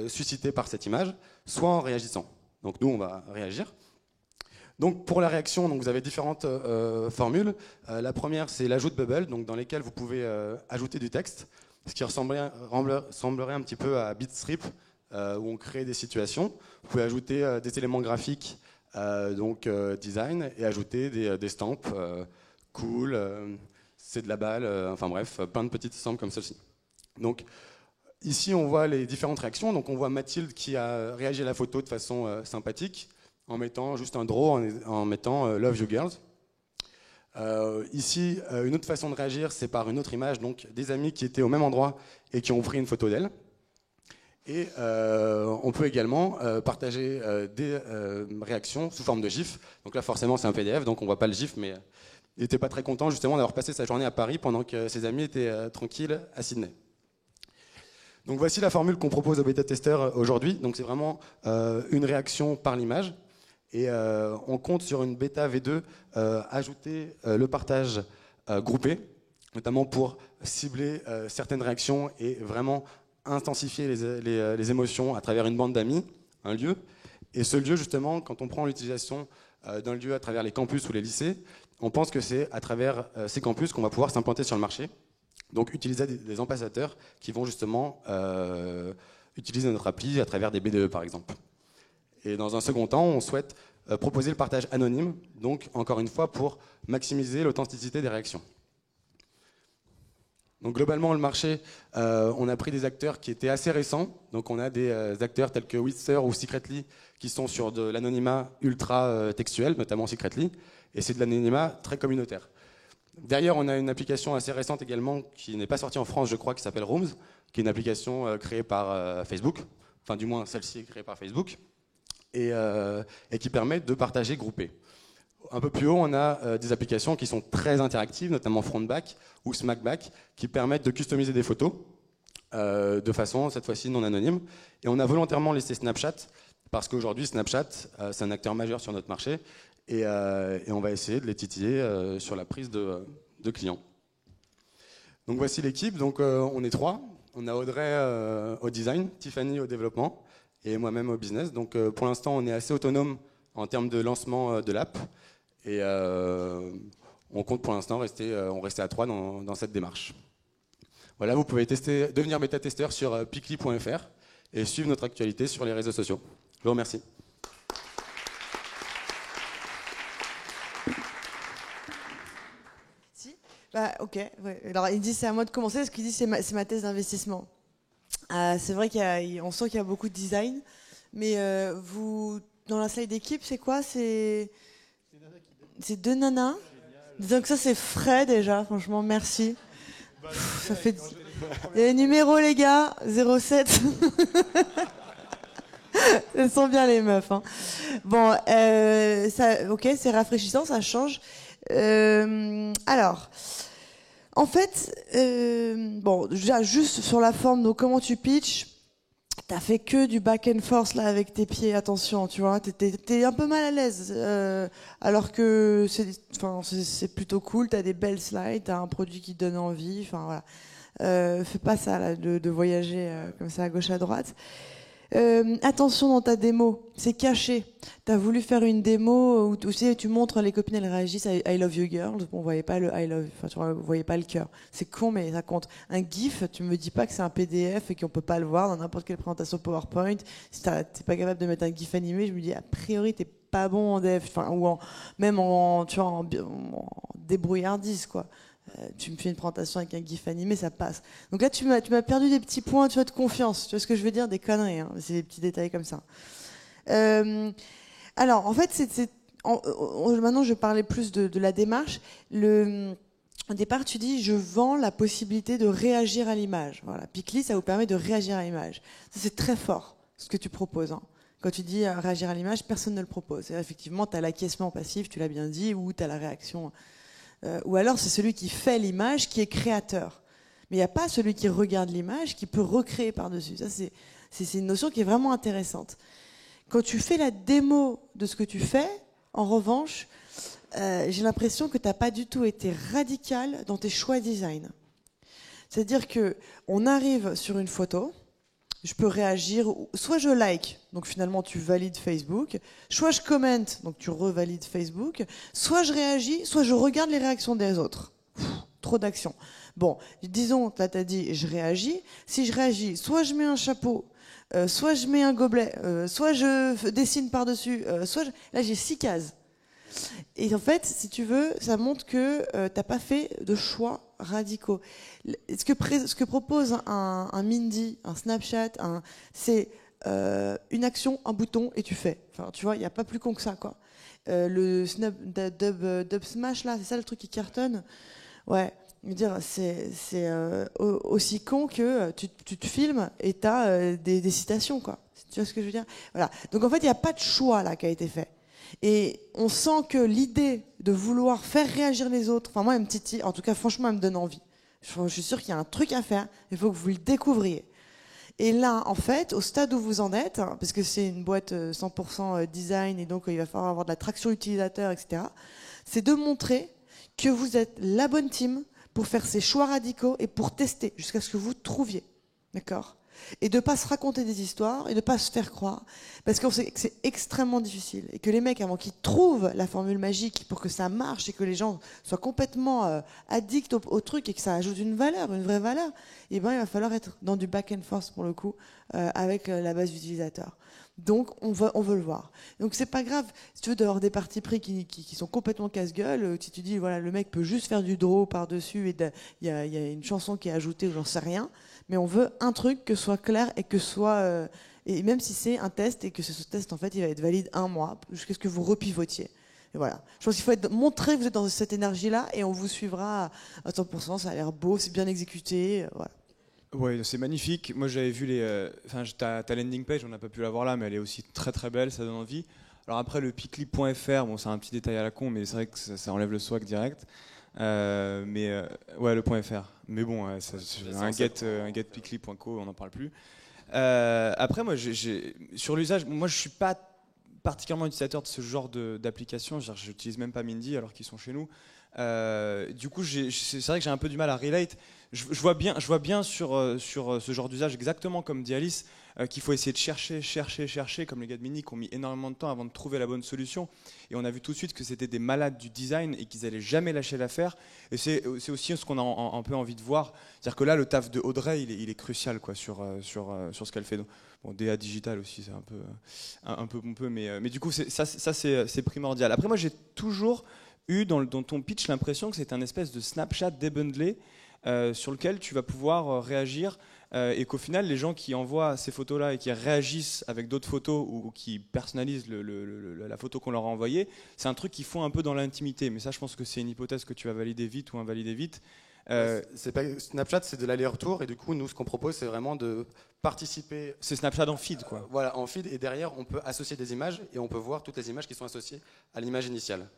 suscitées par cette image, soit en réagissant. Donc nous on va réagir. Donc pour la réaction, donc vous avez différentes formules. La première, c'est l'ajout de bubbles, donc dans lesquelles vous pouvez ajouter du texte, ce qui ressemblerait un petit peu à Bitstrip, où on crée des situations. Vous pouvez ajouter des éléments graphiques, design, et ajouter des stamps, cool, c'est de la balle, enfin bref, plein de petites stamps comme celle-ci. Donc ici, on voit les différentes réactions. Donc on voit Mathilde qui a réagi à la photo de façon sympathique, en mettant juste un draw, en mettant Love You Girls. Ici, une autre façon de réagir, c'est par une autre image, donc des amis qui étaient au même endroit et qui ont pris une photo d'elle. Et on peut également partager des réactions sous forme de GIF. Donc là, forcément, c'est un PDF, donc on ne voit pas le GIF, mais il n'était pas très content justement d'avoir passé sa journée à Paris pendant que ses amis étaient tranquilles à Sydney. Donc voici la formule qu'on propose aux bêta-testeurs aujourd'hui. Donc c'est vraiment une réaction par l'image. Et on compte sur une bêta V2 ajouter le partage groupé, notamment pour cibler certaines réactions et vraiment intensifier les émotions à travers une bande d'amis, un lieu. Et ce lieu, justement, quand on prend l'utilisation d'un lieu à travers les campus ou les lycées, on pense que c'est à travers ces campus qu'on va pouvoir s'implanter sur le marché. Donc utiliser des ambassadeurs qui vont justement utiliser notre appli à travers des BDE, par exemple. Et dans un second temps, on souhaite proposer le partage anonyme, donc encore une fois pour maximiser l'authenticité des réactions. Donc globalement, le marché, on a pris des acteurs qui étaient assez récents. Donc on a des acteurs tels que Witzer ou Secretly qui sont sur de l'anonymat ultra textuel, notamment Secretly, et c'est de l'anonymat très communautaire. Derrière, on a une application assez récente également qui n'est pas sortie en France, je crois, qui s'appelle Rooms, qui est une application créée par Facebook, enfin du moins celle-ci est créée par Facebook, et qui permet de partager groupé. Un peu plus haut, on a des applications qui sont très interactives, notamment Frontback ou Smackback, qui permettent de customiser des photos de façon, cette fois-ci, non anonyme. Et on a volontairement laissé Snapchat, parce qu'aujourd'hui, Snapchat, c'est un acteur majeur sur notre marché, et on va essayer de les titiller sur la prise de de clients. Donc voici l'équipe, donc on est 3. On a Audrey au design, Tiffany au développement et moi-même au business. Donc pour l'instant on est assez autonome en termes de lancement de l'app et on compte pour l'instant rester à 3 dans cette démarche. Voilà, vous pouvez devenir bêta-testeur sur picli.fr et suivre notre actualité sur les réseaux sociaux. Je vous remercie. Ok. Ouais. Alors il dit c'est à moi de commencer parce qu'il dit c'est ma thèse d'investissement. C'est vrai qu'on sent qu'il y a beaucoup de design, mais vous dans la salle d'équipe c'est quoi? C'est 2 nanas. Disons que ça c'est frais déjà. Franchement merci. Ça fait. Il y a les numéros les gars 07. Elles sont bien les meufs. Hein. Bon, ok, c'est rafraîchissant, ça change. Alors, en fait, bon, déjà juste sur la forme, donc comment tu pitches, t'as fait que du back and forth là avec tes pieds, attention, tu vois, t'es un peu mal à l'aise, alors que c'est plutôt cool, t'as des belles slides, t'as un produit qui te donne envie, enfin voilà, fais pas ça là, de voyager comme ça à gauche à droite. Attention dans ta démo, c'est caché. T'as voulu faire une démo où tu montres les copines, elles réagissent à I love you girls. Bon, on voyait pas le I love, enfin tu vois, vous voyez pas le cœur. C'est con mais ça compte. Un GIF, tu me dis pas que c'est un PDF et qu'on peut pas le voir dans n'importe quelle présentation PowerPoint. Si t'es pas capable de mettre un GIF animé, je me dis a priori t'es pas bon en dev, enfin ou même en débrouillardise quoi. Tu me fais une présentation avec un GIF animé, ça passe. Donc là, tu m'as perdu des petits points, tu vois, de confiance. Tu vois ce que je veux dire? Des conneries, hein. C'est des petits détails comme ça. Alors, en fait, maintenant, je parlais plus de la démarche. Au départ, tu dis, je vends la possibilité de réagir à l'image. Voilà, Picli, ça vous permet de réagir à l'image. Ça, c'est très fort, ce que tu proposes. Hein. Quand tu dis réagir à l'image, personne ne le propose. Et effectivement, tu as l'acquiescement passif, tu l'as bien dit, ou tu as la réaction. Ou alors c'est celui qui fait l'image qui est créateur. Mais il n'y a pas celui qui regarde l'image qui peut recréer par-dessus. Ça, c'est une notion qui est vraiment intéressante. Quand tu fais la démo de ce que tu fais, en revanche, j'ai l'impression que tu n'as pas du tout été radical dans tes choix design. C'est-à-dire qu'on arrive sur une photo, je peux réagir, soit je like, donc finalement tu valides Facebook, soit je commente, donc tu revalides Facebook, soit je réagis, soit je regarde les réactions des autres. Trop d'action. Bon, disons, là tu as dit je réagis, si je réagis, soit je mets un chapeau, soit je mets un gobelet, soit je dessine par-dessus, là j'ai 6 cases. Et en fait, si tu veux, ça montre que t'as pas fait de choix radicaux. Ce que propose un Mindy, un Snapchat, c'est une action, un bouton et tu fais. Enfin, tu vois, il n'y a pas plus con que ça, quoi. Le Dub Smash là, c'est ça le truc qui cartonne. Ouais, je veux dire, c'est aussi con que tu te filmes et t'as des citations, quoi. Tu vois ce que je veux dire? Voilà. Donc en fait, il n'y a pas de choix là qui a été fait. Et on sent que l'idée de vouloir faire réagir les autres, enfin moi, en tout cas, franchement, elle me donne envie. Je suis sûre qu'il y a un truc à faire, il faut que vous le découvriez. Et là, en fait, au stade où vous en êtes, parce que c'est une boîte 100% design et donc il va falloir avoir de la traction utilisateur, etc., c'est de montrer que vous êtes la bonne team pour faire ces choix radicaux et pour tester jusqu'à ce que vous trouviez. D'accord ? Et de ne pas se raconter des histoires et de ne pas se faire croire, parce qu'on sait que c'est extrêmement difficile et que les mecs, avant qu'ils trouvent la formule magique pour que ça marche et que les gens soient complètement addicts au truc et que ça ajoute une valeur, une vraie valeur, eh ben, il va falloir être dans du back and forth pour le coup avec la base utilisateur. Donc on veut le voir. Donc c'est pas grave si tu veux d'avoir des partis pris qui sont complètement casse-gueule. Si tu dis voilà le mec peut juste faire du draw par-dessus et il y a une chanson qui est ajoutée ou j'en sais rien, mais on veut un truc que soit clair et que soit et même si c'est un test et que ce test en fait il va être valide 1 mois jusqu'à ce que vous repivotiez. Et voilà. Je pense qu'il faut montrer que vous êtes dans cette énergie-là et on vous suivra à 100%. Ça a l'air beau, c'est bien exécuté, voilà. Ouais, c'est magnifique. Moi, j'avais vu ta landing page, on n'a pas pu la voir là, mais elle est aussi très très belle, ça donne envie. Alors après, le picli.fr, bon, c'est un petit détail à la con, mais c'est vrai que ça enlève le swag direct. Ouais, le .fr. Mais bon, un get picli.co, on n'en parle plus. Après, moi, sur l'usage, moi, je suis pas particulièrement utilisateur de ce genre d'application. Je n'utilise même pas Mindy alors qu'ils sont chez nous. Du coup, c'est vrai que j'ai un peu du mal à relate. Je vois bien sur ce genre d'usage, exactement comme dit Alice, qu'il faut essayer de chercher, comme les gars de Mindy qui ont mis énormément de temps avant de trouver la bonne solution. Et on a vu tout de suite que c'était des malades du design et qu'ils n'allaient jamais lâcher l'affaire. Et c'est aussi ce qu'on a un peu envie de voir. C'est-à-dire que là, le taf de Audrey, il est crucial quoi, sur ce qu'elle fait. Bon, DA Digital aussi, c'est un peu pompeux, mais du coup, ça c'est primordial. Après, moi, j'ai toujours eu dans ton pitch l'impression que c'est un espèce de Snapchat débundlé sur lequel tu vas pouvoir réagir et qu'au final les gens qui envoient ces photos-là et qui réagissent avec d'autres photos ou qui personnalisent la photo qu'on leur a envoyée, c'est un truc qu'ils font un peu dans l'intimité. Mais ça, je pense que c'est une hypothèse que tu vas valider vite ou invalider vite. C'est pas Snapchat, c'est de l'aller-retour et du coup nous ce qu'on propose c'est vraiment de participer. C'est Snapchat en feed quoi. Voilà, en feed et derrière on peut associer des images et on peut voir toutes les images qui sont associées à l'image initiale.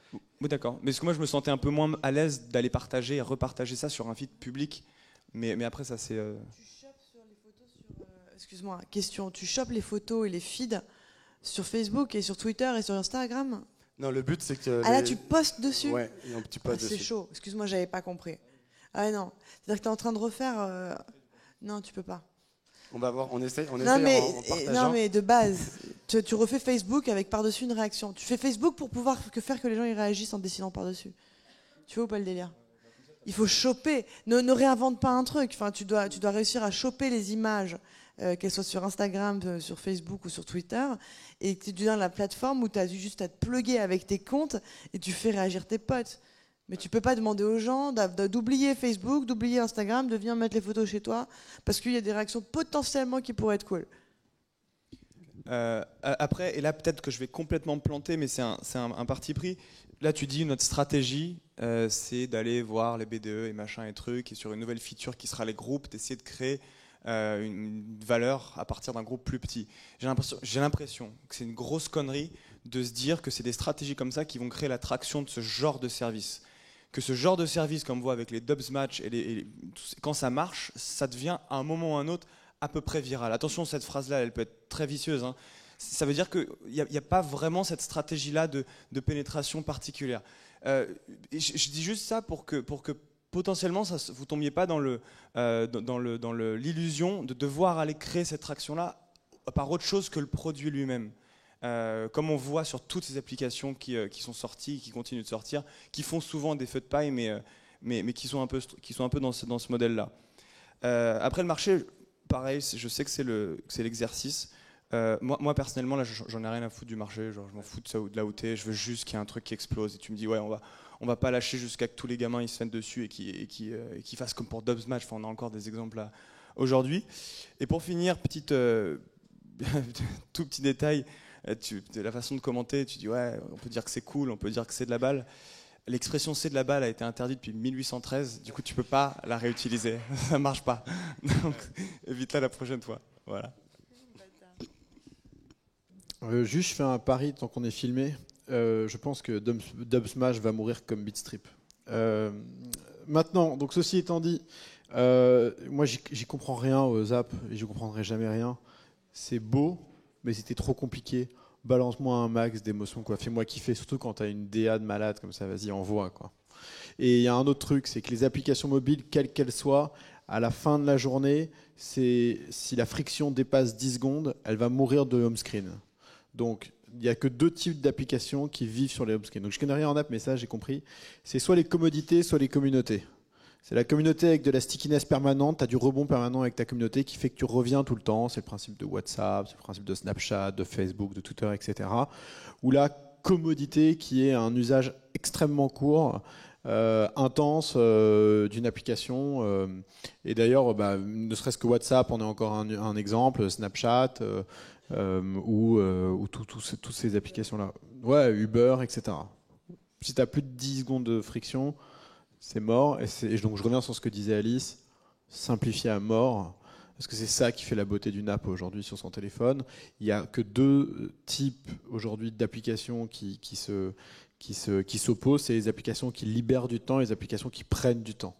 Oui d'accord, mais parce que moi je me sentais un peu moins à l'aise d'aller partager et repartager ça sur un feed public, mais après ça c'est. Tu chopes sur les photos excuse-moi, question, tu chopes les photos et les feeds sur Facebook et sur Twitter et sur Instagram? Non, le but c'est que. Là tu postes dessus? Ouais, tu postes dessus. C'est chaud, excuse-moi, j'avais pas compris. Ah non, c'est-à-dire que tu es en train de refaire. Non, tu peux pas. On va voir, on essaie en partageant. Non, mais de base, tu refais Facebook avec par-dessus une réaction. Tu fais Facebook pour pouvoir faire que les gens y réagissent en dessinant par-dessus. Tu vois ou pas le délire? Il faut choper. Ne réinvente pas un truc. Enfin, tu dois réussir à choper les images, qu'elles soient sur Instagram, sur Facebook ou sur Twitter, et que tu deviens la plateforme où tu as juste à te plugger avec tes comptes et tu fais réagir tes potes. Mais tu peux pas demander aux gens d'oublier Facebook, d'oublier Instagram, de venir mettre les photos chez toi, parce qu'il y a des réactions potentiellement qui pourraient être cool. Après, et là peut-être que je vais complètement me planter, mais c'est un parti pris. Là tu dis notre stratégie, c'est d'aller voir les BDE et machin et trucs, et sur une nouvelle feature qui sera les groupes, d'essayer de créer une valeur à partir d'un groupe plus petit. J'ai l'impression que c'est une grosse connerie de se dire que c'est des stratégies comme ça qui vont créer l'attraction de ce genre de service. Que ce genre de service, comme on voit avec les Dubs Match, quand ça marche, ça devient à un moment ou à un autre à peu près viral. Attention, cette phrase-là, elle peut être très vicieuse. Hein. Ça veut dire qu'il n'y a pas vraiment cette stratégie-là de pénétration particulière. Je dis juste ça pour que potentiellement, vous ne tombiez pas dans l'illusion de devoir aller créer cette traction-là par autre chose que le produit lui-même. Comme on voit sur toutes ces applications qui sont sorties, qui continuent de sortir, qui font souvent des feux de paille, mais qui sont un peu dans ce modèle-là. Après le marché, pareil, je sais que c'est l'exercice. Moi personnellement, là, j'en ai rien à foutre du marché. Genre, je m'en fous de là où t'es. Je veux juste qu'il y ait un truc qui explose. Et tu me dis, ouais, on va pas lâcher jusqu'à que tous les gamins ils se mettent dessus et qui fassent comme pour Dubs Match. Enfin, on a encore des exemples là aujourd'hui. Et pour finir, tout petit détail. La façon de commenter, tu dis ouais, on peut dire que c'est cool, on peut dire que c'est de la balle. L'expression c'est de la balle a été interdite depuis 1813, du coup tu peux pas la réutiliser, ça marche pas. Donc évite-la la prochaine fois. Voilà. Juste, je fais un pari tant qu'on est filmé. Je pense que Dub Smash va mourir comme Beatstrip. Maintenant, donc ceci étant dit, moi j'y comprends rien aux Zap et je comprendrai jamais rien. C'est beau, mais c'était trop compliqué. Balance-moi un max d'émotions, quoi. Fais-moi kiffer, surtout quand t'as une DA de malade comme ça, vas-y, envoie, quoi. Et il y a un autre truc, c'est que les applications mobiles, quelles qu'elles soient, à la fin de la journée, si la friction dépasse 10 secondes, elle va mourir de home screen. Donc, il n'y a que deux types d'applications qui vivent sur les home screen. Donc, je connais rien en app, mais ça, j'ai compris. C'est soit les commodités, soit les communautés. C'est la communauté avec de la stickiness permanente, tu as du rebond permanent avec ta communauté qui fait que tu reviens tout le temps. C'est le principe de WhatsApp, c'est le principe de Snapchat, de Facebook, de Twitter, etc. Ou la commodité qui est un usage extrêmement court, intense d'une application. Et d'ailleurs, ne serait-ce que WhatsApp, on a encore un exemple, Snapchat ou toutes ces applications-là. Ouais, Uber, etc. Si tu as plus de 10 secondes de friction, c'est mort. Et donc je reviens sur ce que disait Alice, simplifier à mort, parce que c'est ça qui fait la beauté d'une app aujourd'hui sur son téléphone. Il n'y a que deux types aujourd'hui d'applications qui s'opposent. C'est les applications qui libèrent du temps et les applications qui prennent du temps.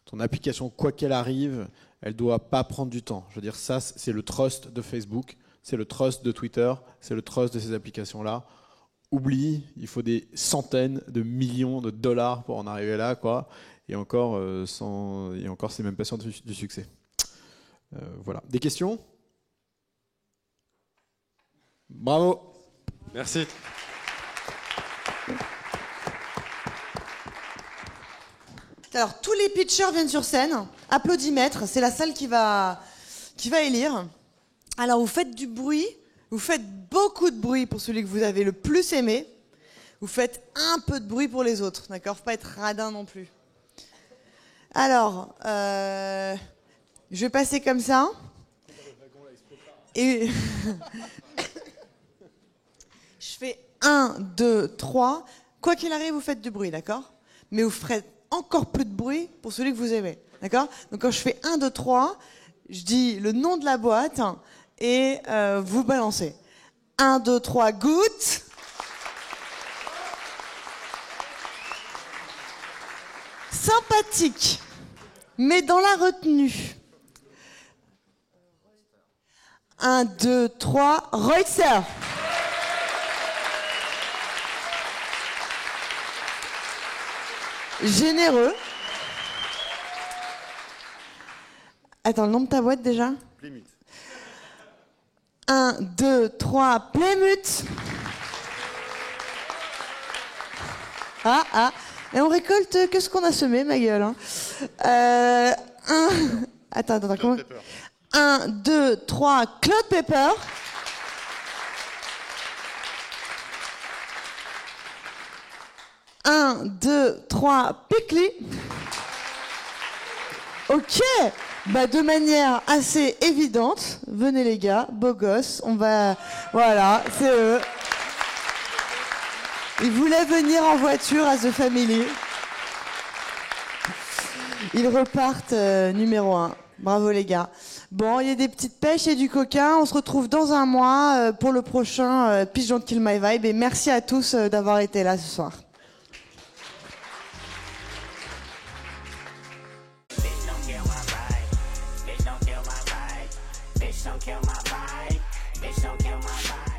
Ton application, quoi qu'elle arrive, elle ne doit pas prendre du temps. Je veux dire, ça, c'est le trust de Facebook. c'est le trust de Twitter, c'est le trust de ces applications-là. Oublie, il faut des centaines de millions de dollars pour en arriver là, quoi. Et encore, c'est même pas sûr du succès. Voilà. Des questions? Bravo. Merci. Alors, tous les pitchers viennent sur scène. Applaudimètre, c'est la salle qui va élire. Alors, vous faites du bruit. Vous faites beaucoup de bruit pour celui que vous avez le plus aimé. Vous faites un peu de bruit pour les autres, d'accord? Faut pas être radin non plus. Alors, je vais passer comme ça. Et je fais 1, 2, 3. Quoi qu'il arrive, vous faites du bruit, d'accord? Mais vous ferez encore plus de bruit pour celui que vous aimez, d'accord? Donc quand je fais 1, 2, 3, je dis le nom de la boîte et vous balancez. 1, 2, 3, goutte. Sympathique, mais dans la retenue. 1, 2, 3, Reutzer. Généreux. Attends, le nom de ta boîte déjà? Plymouth. 1, 2, 3, Plymouth. Ah. Et on récolte que ce qu'on a semé, ma gueule. Hein. Attends, comment? 1, 2, 3, Claude Pepper. Un, 2, 3, Pickly. Ok, bah de manière assez évidente, venez les gars, beaux gosses, on va... Voilà, c'est eux. Ils voulaient venir en voiture à The Family. Ils repartent numéro 1. Bravo les gars. Bon, il y a des petites pêches et du coca. On se retrouve dans un mois pour le prochain Pitch Don't Kill My Vibe. Et merci à tous d'avoir été là ce soir. Bitch, don't kill my vibe. Bitch, don't kill my vibe.